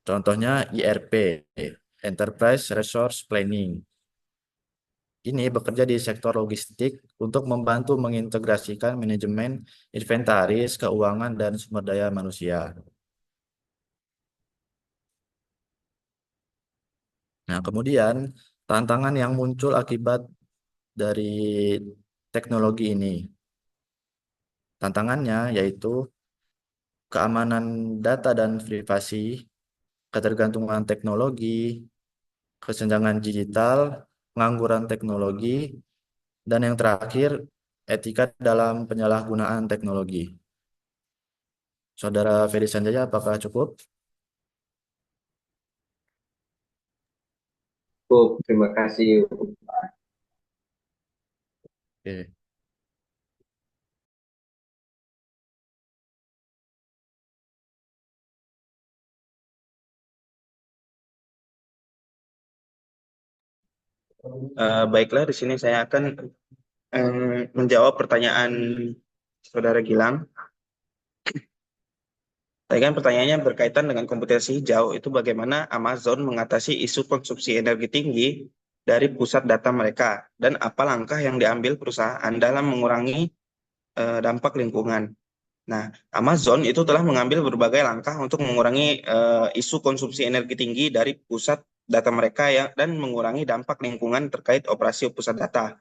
[SPEAKER 2] Contohnya ERP, Enterprise Resource Planning. ini bekerja di sektor logistik untuk membantu mengintegrasikan manajemen inventaris, keuangan, dan sumber daya manusia. Nah, kemudian tantangan yang muncul akibat dari teknologi ini. Tantangannya yaitu keamanan data dan privasi, ketergantungan teknologi, kesenjangan digital, pengangguran teknologi, dan yang terakhir, etika dalam penyalahgunaan teknologi. Saudara Ferry Sanjaya, apakah cukup?
[SPEAKER 8] Terima kasih.
[SPEAKER 2] Oke.
[SPEAKER 6] Baiklah, di sini saya akan menjawab pertanyaan Saudara Gilang. Tadi kan pertanyaannya berkaitan dengan komputasi hijau, itu bagaimana Amazon mengatasi isu konsumsi energi tinggi dari pusat data mereka, dan apa langkah yang diambil perusahaan dalam mengurangi dampak lingkungan. Nah, Amazon itu telah mengambil berbagai langkah untuk mengurangi isu konsumsi energi tinggi dari pusat data mereka dan mengurangi dampak lingkungan terkait operasi pusat data.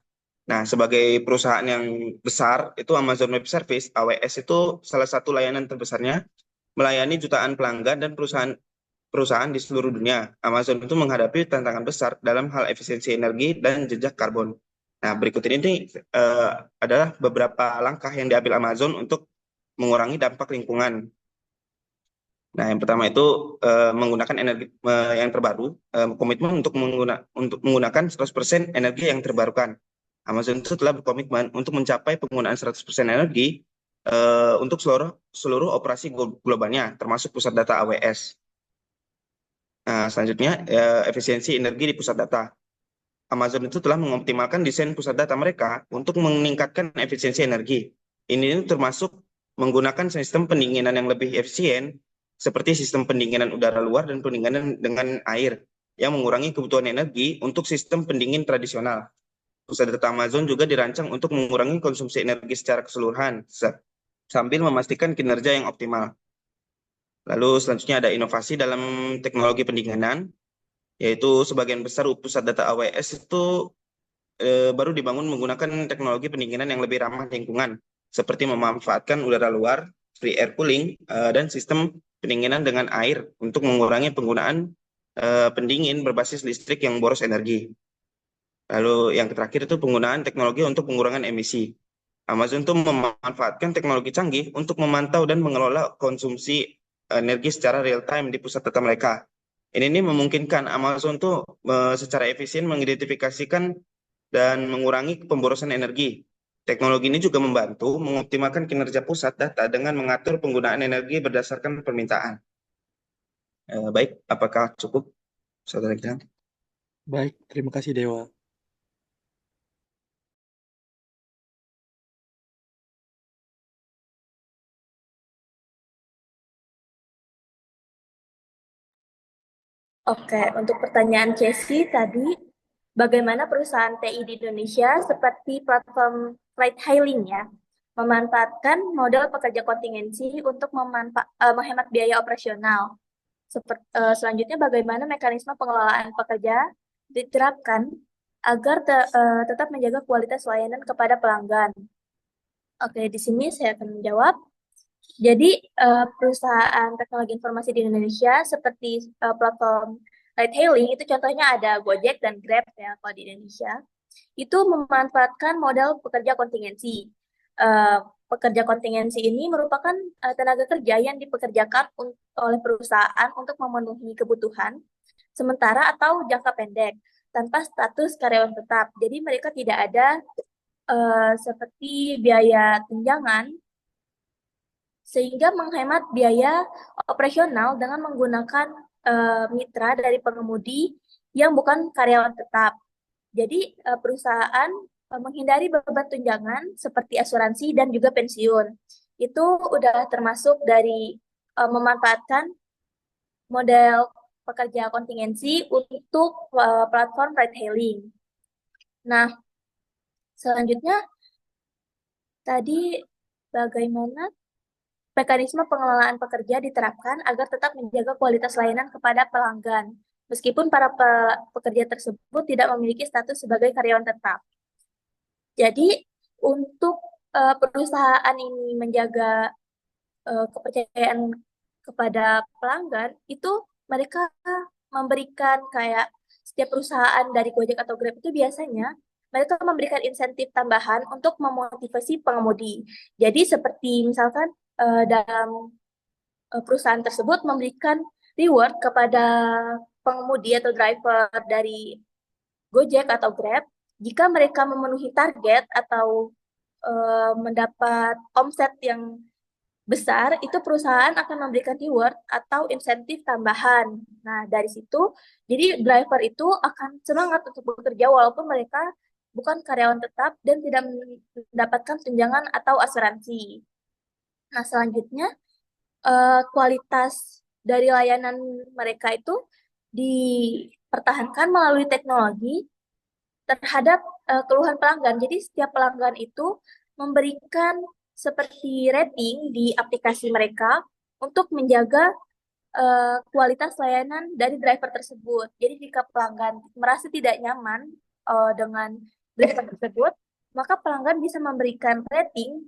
[SPEAKER 6] Nah, sebagai perusahaan yang besar, itu Amazon Web Service, AWS itu salah satu layanan terbesarnya, melayani jutaan pelanggan dan perusahaan di seluruh dunia. Amazon itu menghadapi tantangan besar dalam hal efisiensi energi dan jejak karbon. Nah, berikut ini adalah beberapa langkah yang diambil Amazon untuk mengurangi dampak lingkungan. Nah, yang pertama itu menggunakan energi yang terbaru, komitmen untuk menggunakan 100% energi yang terbarukan. Amazon itu telah berkomitmen untuk mencapai penggunaan 100% energi untuk seluruh operasi globalnya, termasuk pusat data AWS. Nah, selanjutnya efisiensi energi di pusat data. Amazon itu telah mengoptimalkan desain pusat data mereka untuk meningkatkan efisiensi energi. Ini termasuk menggunakan sistem pendinginan yang lebih efisien, seperti sistem pendinginan udara luar dan pendinginan dengan air, yang mengurangi kebutuhan energi untuk sistem pendingin tradisional. Pusat data Amazon juga dirancang untuk mengurangi konsumsi energi secara keseluruhan, sambil memastikan kinerja yang optimal. Lalu selanjutnya ada inovasi dalam teknologi pendinginan, yaitu sebagian besar pusat data AWS itu baru dibangun menggunakan teknologi pendinginan yang lebih ramah lingkungan, seperti memanfaatkan udara luar, free air cooling, dan sistem pendinginan dengan air untuk mengurangi penggunaan pendingin berbasis listrik yang boros energi. Lalu yang terakhir itu penggunaan teknologi untuk pengurangan emisi. Amazon itu memanfaatkan teknologi canggih untuk memantau dan mengelola konsumsi energi secara real time di pusat data mereka. Ini memungkinkan Amazon tuh secara efisien mengidentifikasikan dan mengurangi pemborosan energi. Teknologi ini juga membantu mengoptimalkan kinerja pusat data dengan mengatur penggunaan energi berdasarkan permintaan. Baik, apakah cukup, Saudara Gilang?
[SPEAKER 9] Baik, terima kasih Dewa.
[SPEAKER 1] Oke, untuk pertanyaan Casey tadi, bagaimana perusahaan TI di Indonesia seperti platform ride hailing ya, memanfaatkan model pekerja kontingensi untuk menghemat biaya operasional. Selanjutnya, bagaimana mekanisme pengelolaan pekerja diterapkan agar tetap menjaga kualitas layanan kepada pelanggan. Oke, di sini saya akan menjawab. Jadi, perusahaan teknologi informasi di Indonesia seperti platform ride hailing itu contohnya ada Gojek dan Grab ya kalau di Indonesia. Itu memanfaatkan model pekerja kontingensi. Pekerja kontingensi ini merupakan tenaga kerja yang dipekerjakan oleh perusahaan untuk memenuhi kebutuhan sementara atau jangka pendek tanpa status karyawan tetap. Jadi mereka tidak ada seperti biaya tunjangan sehingga menghemat biaya operasional dengan menggunakan mitra dari pengemudi yang bukan karyawan tetap. Jadi perusahaan menghindari beban tunjangan seperti asuransi dan juga pensiun. Itu udah termasuk dari memanfaatkan model pekerja kontingensi untuk platform ride hailing. Nah, selanjutnya tadi bagaimana mekanisme pengelolaan pekerja diterapkan agar tetap menjaga kualitas layanan kepada pelanggan, meskipun para pekerja tersebut tidak memiliki status sebagai karyawan tetap. Jadi, untuk perusahaan ini menjaga kepercayaan kepada pelanggan, itu mereka memberikan kayak setiap perusahaan dari Gojek atau Grab itu biasanya mereka memberikan insentif tambahan untuk memotivasi pengemudi. Jadi seperti misalkan dalam perusahaan tersebut memberikan reward kepada pengemudi atau driver dari Gojek atau Grab jika mereka memenuhi target atau mendapat omset yang besar, itu perusahaan akan memberikan reward atau insentif tambahan. Nah, dari situ, jadi driver itu akan semangat untuk bekerja walaupun mereka bukan karyawan tetap dan tidak mendapatkan tunjangan atau asuransi. Nah, selanjutnya, kualitas dari layanan mereka itu dipertahankan melalui teknologi terhadap keluhan pelanggan. Jadi setiap pelanggan itu memberikan seperti rating di aplikasi mereka untuk menjaga kualitas layanan dari driver tersebut. Jadi jika pelanggan merasa tidak nyaman dengan driver tersebut, maka pelanggan bisa memberikan rating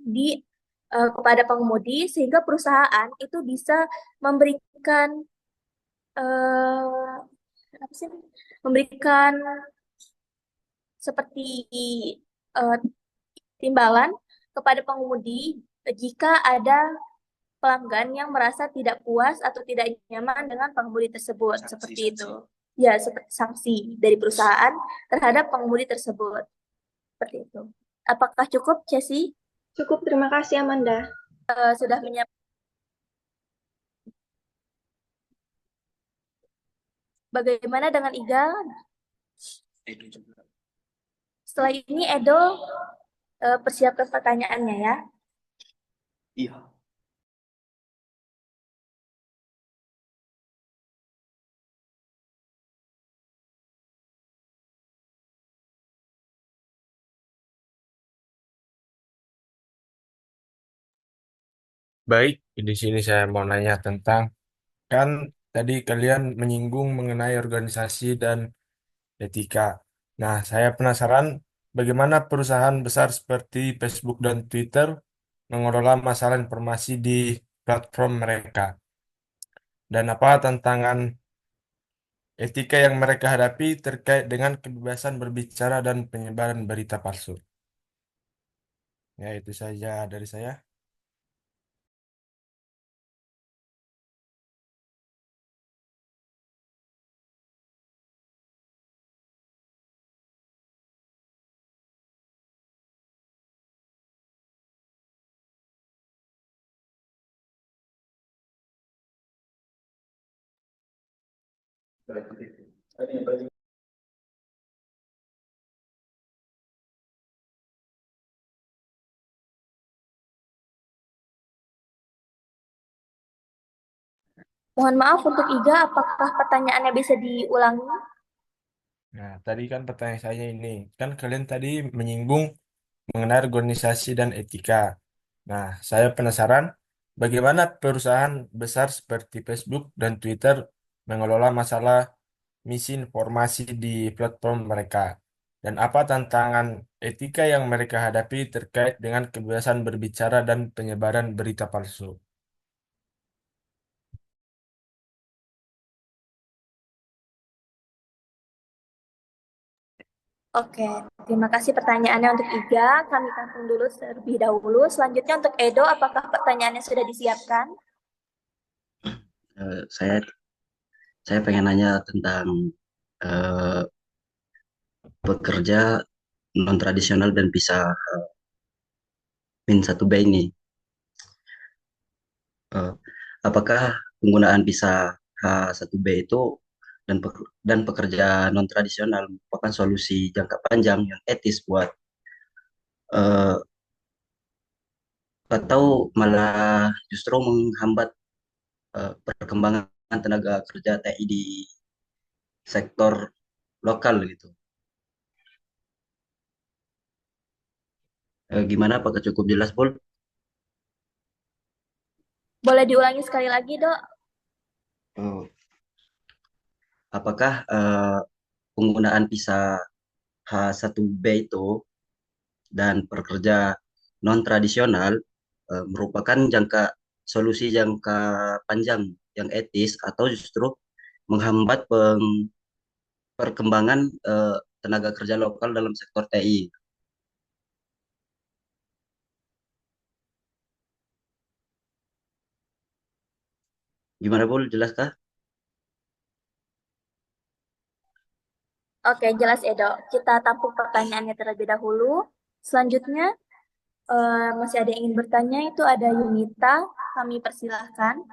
[SPEAKER 1] kepada pengemudi sehingga perusahaan itu bisa memberikan apa sih? Memberikan seperti uh, timbalan kepada pengemudi jika ada pelanggan yang merasa tidak puas atau tidak nyaman dengan pengemudi tersebut, seperti itu. Ya, seperti sanksi dari perusahaan terhadap pengemudi tersebut. Seperti itu. Apakah cukup, Cesi?
[SPEAKER 10] Cukup, terima kasih Amanda.
[SPEAKER 1] Sudah menyiapkan. Bagaimana dengan Iga? Setelah ini Edo persiapkan pertanyaannya ya.
[SPEAKER 11] Iya.
[SPEAKER 12] Baik, di sini saya mau nanya tentang, kan tadi kalian menyinggung mengenai organisasi dan etika. Nah, saya penasaran bagaimana perusahaan besar seperti Facebook dan Twitter mengelola masalah informasi di platform mereka. Dan apa tantangan etika yang mereka hadapi terkait dengan kebebasan berbicara dan penyebaran berita palsu. Ya, itu saja dari saya.
[SPEAKER 1] Mohon maaf untuk Iga, apakah pertanyaannya bisa diulangi?
[SPEAKER 12] Nah, tadi kan pertanyaan saya ini, kan kalian tadi menyinggung mengenai organisasi dan etika. Nah, saya penasaran bagaimana perusahaan besar seperti Facebook dan Twitter mengelola masalah misinformasi di platform mereka. Dan apa tantangan etika yang mereka hadapi terkait dengan kebebasan berbicara dan penyebaran berita palsu.
[SPEAKER 1] Oke, terima kasih pertanyaannya untuk Iga. Kami tampung dulu terlebih dahulu. Selanjutnya untuk Edo, apakah pertanyaannya sudah disiapkan?
[SPEAKER 11] Saya pengen nanya tentang eh, pekerja non tradisional dan bisa min satu b ini. Eh, apakah penggunaan visa H1B itu dan pekerja non tradisional merupakan solusi jangka panjang yang etis buat eh, atau malah justru menghambat perkembangan tenaga kerja TI di sektor lokal gitu. Gimana? Apakah cukup jelas, Pul?
[SPEAKER 1] Boleh diulangi sekali lagi, Dok?
[SPEAKER 11] Oh, apakah penggunaan visa H1B itu dan pekerja non tradisional merupakan solusi jangka panjang yang etis atau justru menghambat perkembangan tenaga kerja lokal dalam sektor TI? Gimana, Pul? Jelaskah?
[SPEAKER 1] Oke, jelas ya, Dok. Kita tampung pertanyaannya terlebih dahulu. Selanjutnya, masih ada yang ingin bertanya, itu ada Yunita. Kami persilahkan.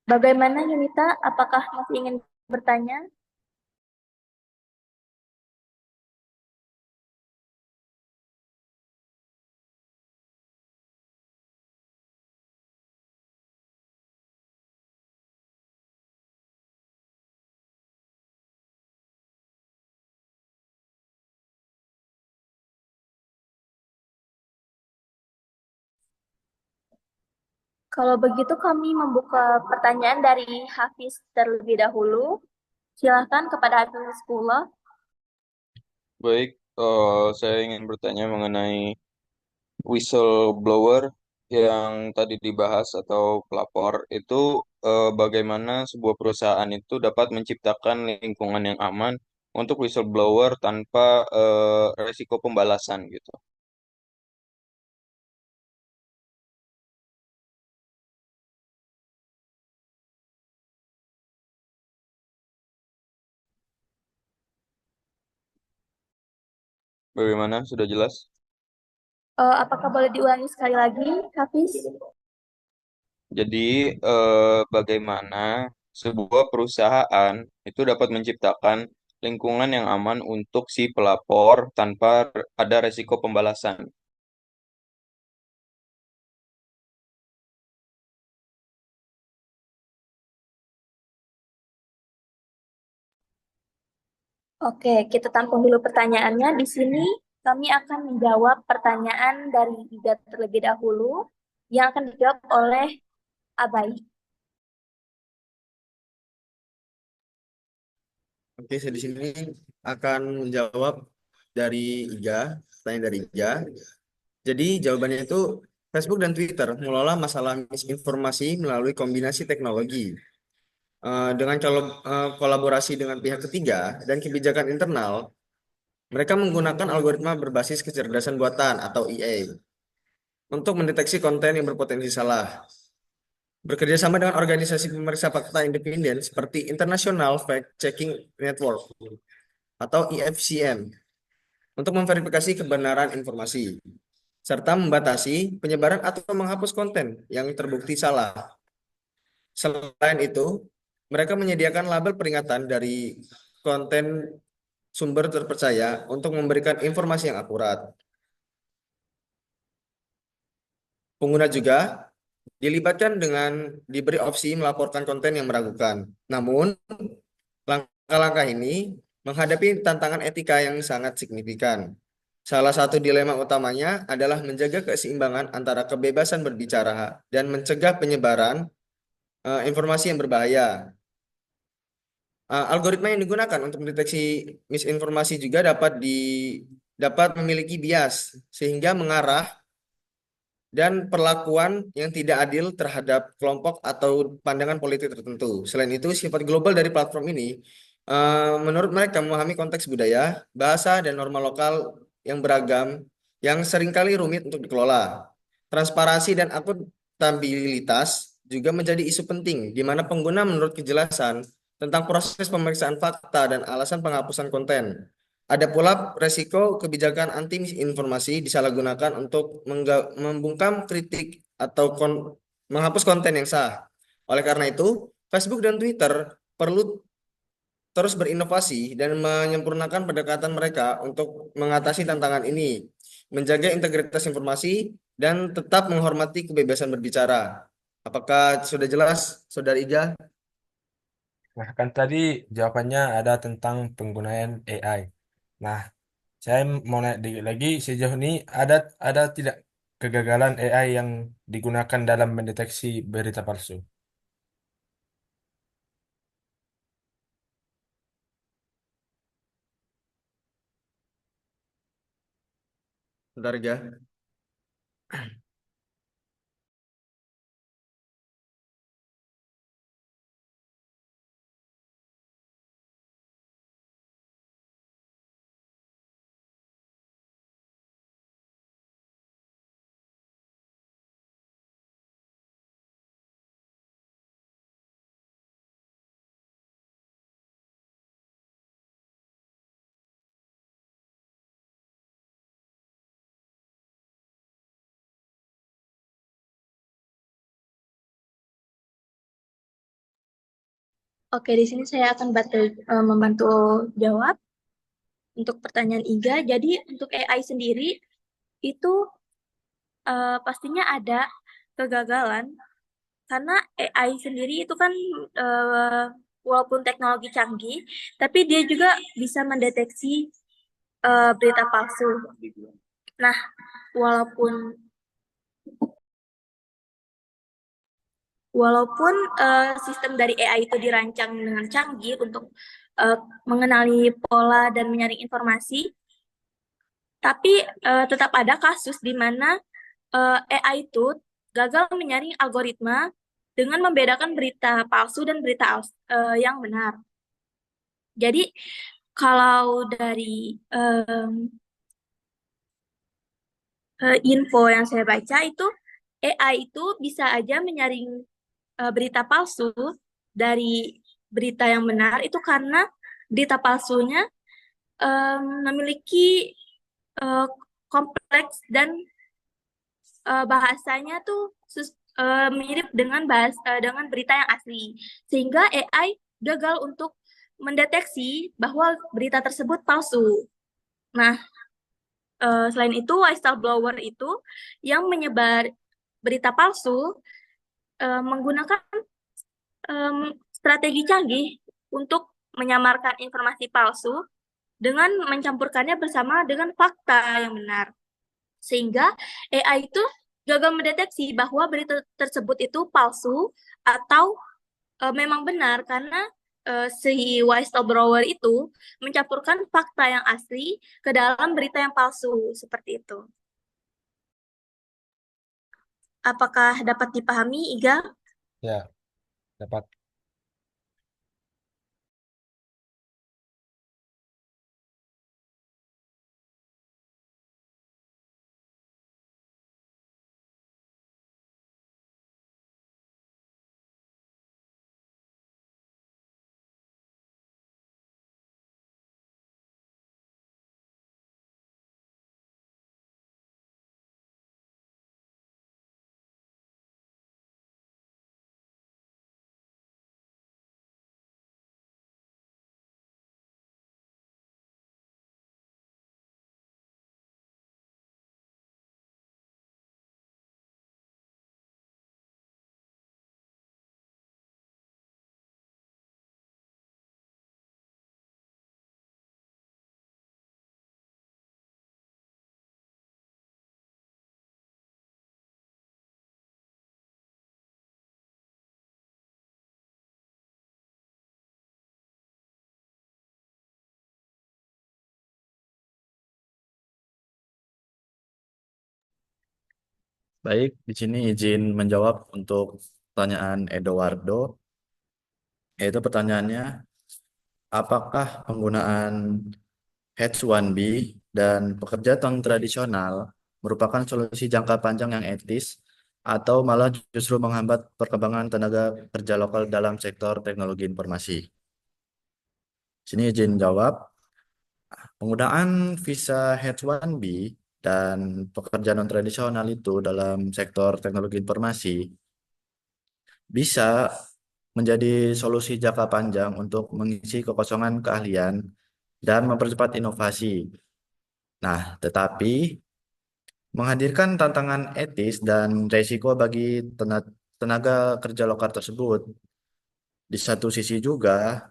[SPEAKER 1] Bagaimana Yunita? Apakah masih ingin bertanya? Kalau begitu kami membuka pertanyaan dari Hafiz terlebih dahulu. Silakan kepada Hafiz Pula.
[SPEAKER 13] Baik, saya ingin bertanya mengenai whistleblower yang tadi dibahas atau pelapor itu bagaimana sebuah perusahaan itu dapat menciptakan lingkungan yang aman untuk whistleblower tanpa resiko pembalasan gitu. Bagaimana? Sudah jelas?
[SPEAKER 1] Apakah boleh diulangi sekali lagi, Hafiz?
[SPEAKER 13] Jadi bagaimana sebuah perusahaan itu dapat menciptakan lingkungan yang aman untuk si pelapor tanpa ada resiko pembalasan.
[SPEAKER 1] Oke, kita tampung dulu pertanyaannya. Di sini kami akan menjawab pertanyaan dari Ida terlebih dahulu yang akan dijawab oleh Abai.
[SPEAKER 4] Oke, saya di sini akan menjawab dari Iga, pertanyaan dari Iga. Jadi jawabannya itu Facebook dan Twitter mengelola masalah misinformasi melalui kombinasi teknologi. Dengan kolaborasi dengan pihak ketiga dan kebijakan internal, mereka menggunakan algoritma berbasis kecerdasan buatan atau EA untuk mendeteksi konten yang berpotensi salah. Bekerja sama dengan organisasi pemeriksa fakta independen seperti International Fact Checking Network atau IFCN untuk memverifikasi kebenaran informasi, serta membatasi penyebaran atau menghapus konten yang terbukti salah. Selain itu, mereka menyediakan label peringatan dari konten sumber terpercaya untuk memberikan informasi yang akurat. Pengguna juga dilibatkan dengan diberi opsi melaporkan konten yang meragukan. Namun, langkah-langkah ini menghadapi tantangan etika yang sangat signifikan. Salah satu dilema utamanya adalah menjaga keseimbangan antara kebebasan berbicara dan mencegah penyebaran informasi yang berbahaya. Algoritma yang digunakan untuk mendeteksi misinformasi juga dapat memiliki bias sehingga mengarah dan perlakuan yang tidak adil terhadap kelompok atau pandangan politik tertentu. Selain itu, sifat global dari platform ini menurut mereka memahami konteks budaya, bahasa, dan norma lokal yang beragam yang seringkali rumit untuk dikelola. Transparansi dan akuntabilitas juga menjadi isu penting di mana pengguna menurut kejelasan tentang proses pemeriksaan fakta dan alasan penghapusan konten. Ada pula resiko kebijakan anti misinformasi disalahgunakan untuk membungkam kritik atau menghapus konten yang sah. Oleh karena itu, Facebook dan Twitter perlu terus berinovasi dan menyempurnakan pendekatan mereka untuk mengatasi tantangan ini, menjaga integritas informasi, dan tetap menghormati kebebasan berbicara. Apakah sudah jelas, Saudara Iga?
[SPEAKER 12] Nah, kan tadi jawabannya ada tentang penggunaan AI. Nah, saya mau naik dikit lagi, sejauh ini ada tidak kegagalan AI yang digunakan dalam mendeteksi berita palsu?
[SPEAKER 4] Saudara Iga?
[SPEAKER 1] Oke, di sini saya akan membantu jawab untuk pertanyaan Iga. Jadi untuk AI sendiri itu pastinya ada kegagalan karena AI sendiri itu kan eh, walaupun teknologi canggih, tapi dia juga bisa mendeteksi berita palsu. Nah, walaupun walaupun sistem dari AI itu dirancang dengan canggih untuk eh, mengenali pola dan menyaring informasi, tapi tetap ada kasus di mana AI itu gagal menyaring algoritma dengan membedakan berita palsu dan berita yang benar. Jadi kalau dari info yang saya baca itu AI itu bisa aja menyaring berita palsu dari berita yang benar itu karena berita palsunya memiliki eh, kompleks dan bahasanya tuh mirip dengan dengan berita yang asli, sehingga AI gagal untuk mendeteksi bahwa berita tersebut palsu. Nah, selain itu, whistleblower itu yang menyebar berita palsu menggunakan strategi canggih untuk menyamarkan informasi palsu dengan mencampurkannya bersama dengan fakta yang benar. Sehingga AI itu gagal mendeteksi bahwa berita tersebut itu palsu atau memang benar karena si whistleblower itu mencampurkan fakta yang asli ke dalam berita yang palsu seperti itu. Apakah dapat dipahami, Iga?
[SPEAKER 12] Ya, dapat.
[SPEAKER 2] Baik, di sini izin menjawab untuk pertanyaan Eduardo. Yaitu pertanyaannya, apakah penggunaan H1B dan pekerja tradisional merupakan solusi jangka panjang yang etis atau malah justru menghambat perkembangan tenaga kerja lokal dalam sektor teknologi informasi? Sini izin jawab, penggunaan visa H1B dan pekerja non-tradisional itu dalam sektor teknologi informasi bisa menjadi solusi jangka panjang untuk mengisi kekosongan keahlian dan mempercepat inovasi. Nah, tetapi menghadirkan tantangan etis dan resiko bagi tenaga kerja lokal tersebut. Di satu sisi juga,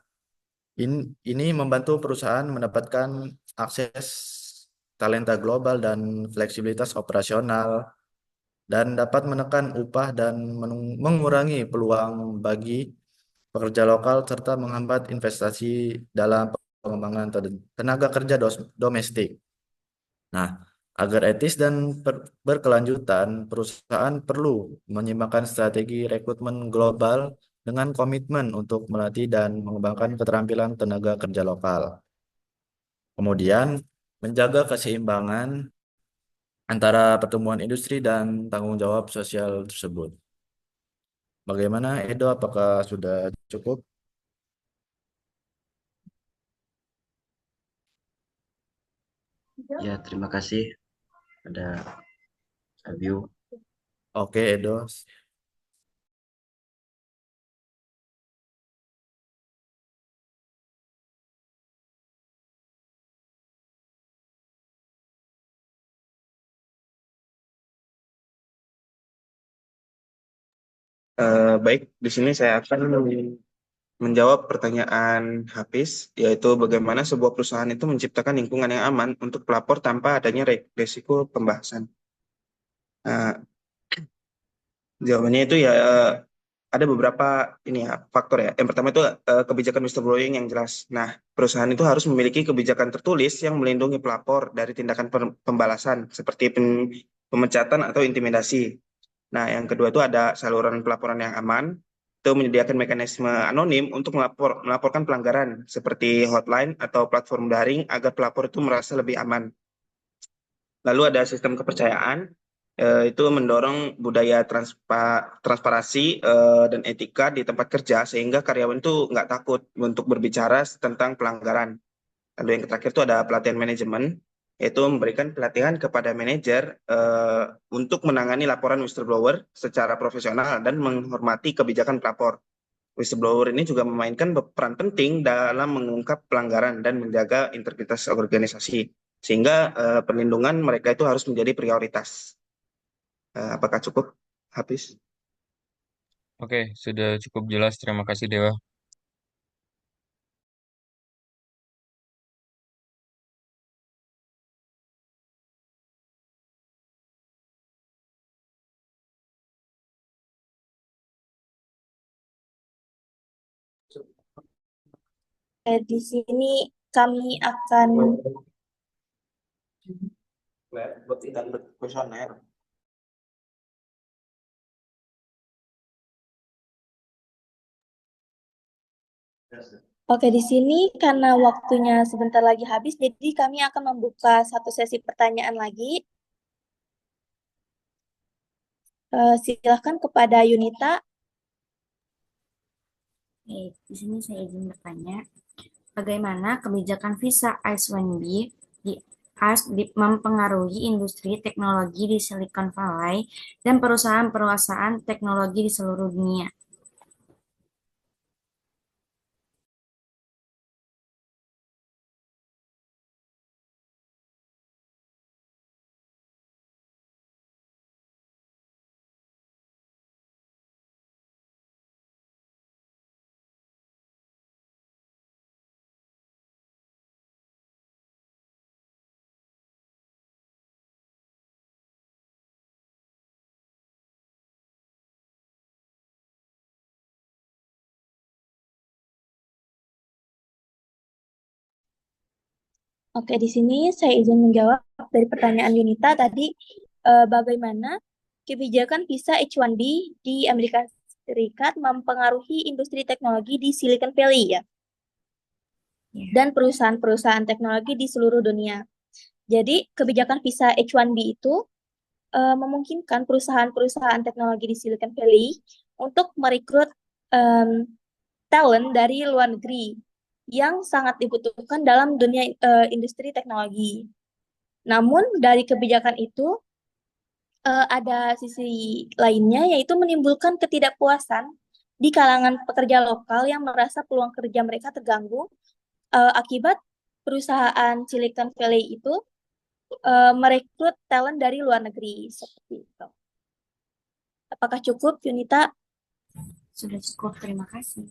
[SPEAKER 2] ini membantu perusahaan mendapatkan akses talenta global dan fleksibilitas operasional dan dapat menekan upah dan mengurangi peluang bagi pekerja lokal serta menghambat investasi dalam pengembangan tenaga kerja domestik. Nah, agar etis dan berkelanjutan, perusahaan perlu menyimpangkan strategi rekrutmen global dengan komitmen untuk melatih dan mengembangkan keterampilan tenaga kerja lokal. Kemudian, menjaga keseimbangan antara pertumbuhan industri dan tanggung jawab sosial tersebut. Bagaimana, Edo? Apakah sudah cukup?
[SPEAKER 11] Ya, terima kasih. Ada Abiu.
[SPEAKER 2] Oke, Edo.
[SPEAKER 6] Baik, di sini saya akan menjawab pertanyaan Hafiz, yaitu bagaimana sebuah perusahaan itu menciptakan lingkungan yang aman untuk pelapor tanpa adanya resiko pembahasan. Nah, jawabannya itu ya ada beberapa ini ya faktor ya. Yang pertama itu kebijakan whistleblowing yang jelas. Nah, perusahaan itu harus memiliki kebijakan tertulis yang melindungi pelapor dari tindakan pembalasan seperti pemecatan atau intimidasi. Nah, yang kedua itu ada saluran pelaporan yang aman. Itu menyediakan mekanisme anonim untuk melaporkan pelanggaran seperti hotline atau platform daring agar pelapor itu merasa lebih aman. Lalu ada sistem kepercayaan, itu mendorong budaya transparansi dan etika di tempat kerja sehingga karyawan itu nggak takut untuk berbicara tentang pelanggaran. Lalu yang terakhir itu ada pelatihan manajemen, yaitu memberikan pelatihan kepada manajer untuk menangani laporan whistleblower secara profesional dan menghormati kebijakan pelapor. Whistleblower ini juga memainkan peran penting dalam mengungkap pelanggaran dan menjaga integritas organisasi, sehingga perlindungan mereka itu harus menjadi prioritas. Apakah cukup, Hafiz?
[SPEAKER 13] Oke, sudah cukup jelas. Terima kasih, Dewa.
[SPEAKER 1] Di sini kami akan Oke, di sini karena waktunya sebentar lagi habis, jadi kami akan membuka satu sesi pertanyaan lagi. Silahkan kepada Yunita.
[SPEAKER 14] Di sini saya izin bertanya, bagaimana kebijakan visa H-1B mempengaruhi industri teknologi di Silicon Valley dan perusahaan-perusahaan teknologi di seluruh dunia?
[SPEAKER 1] Oke, di sini saya izin menjawab dari pertanyaan Yunita tadi, bagaimana kebijakan visa H-1B di Amerika Serikat mempengaruhi industri teknologi di Silicon Valley ya, dan perusahaan-perusahaan teknologi di seluruh dunia. Jadi, kebijakan visa H-1B itu memungkinkan perusahaan-perusahaan teknologi di Silicon Valley untuk merekrut talent dari luar negeri yang sangat dibutuhkan dalam dunia industri teknologi. Namun dari kebijakan itu ada sisi lainnya, yaitu menimbulkan ketidakpuasan di kalangan pekerja lokal yang merasa peluang kerja mereka terganggu akibat perusahaan Silicon Valley itu merekrut talent dari luar negeri seperti itu. Apakah cukup, Yunita?
[SPEAKER 14] Sudah cukup, terima kasih.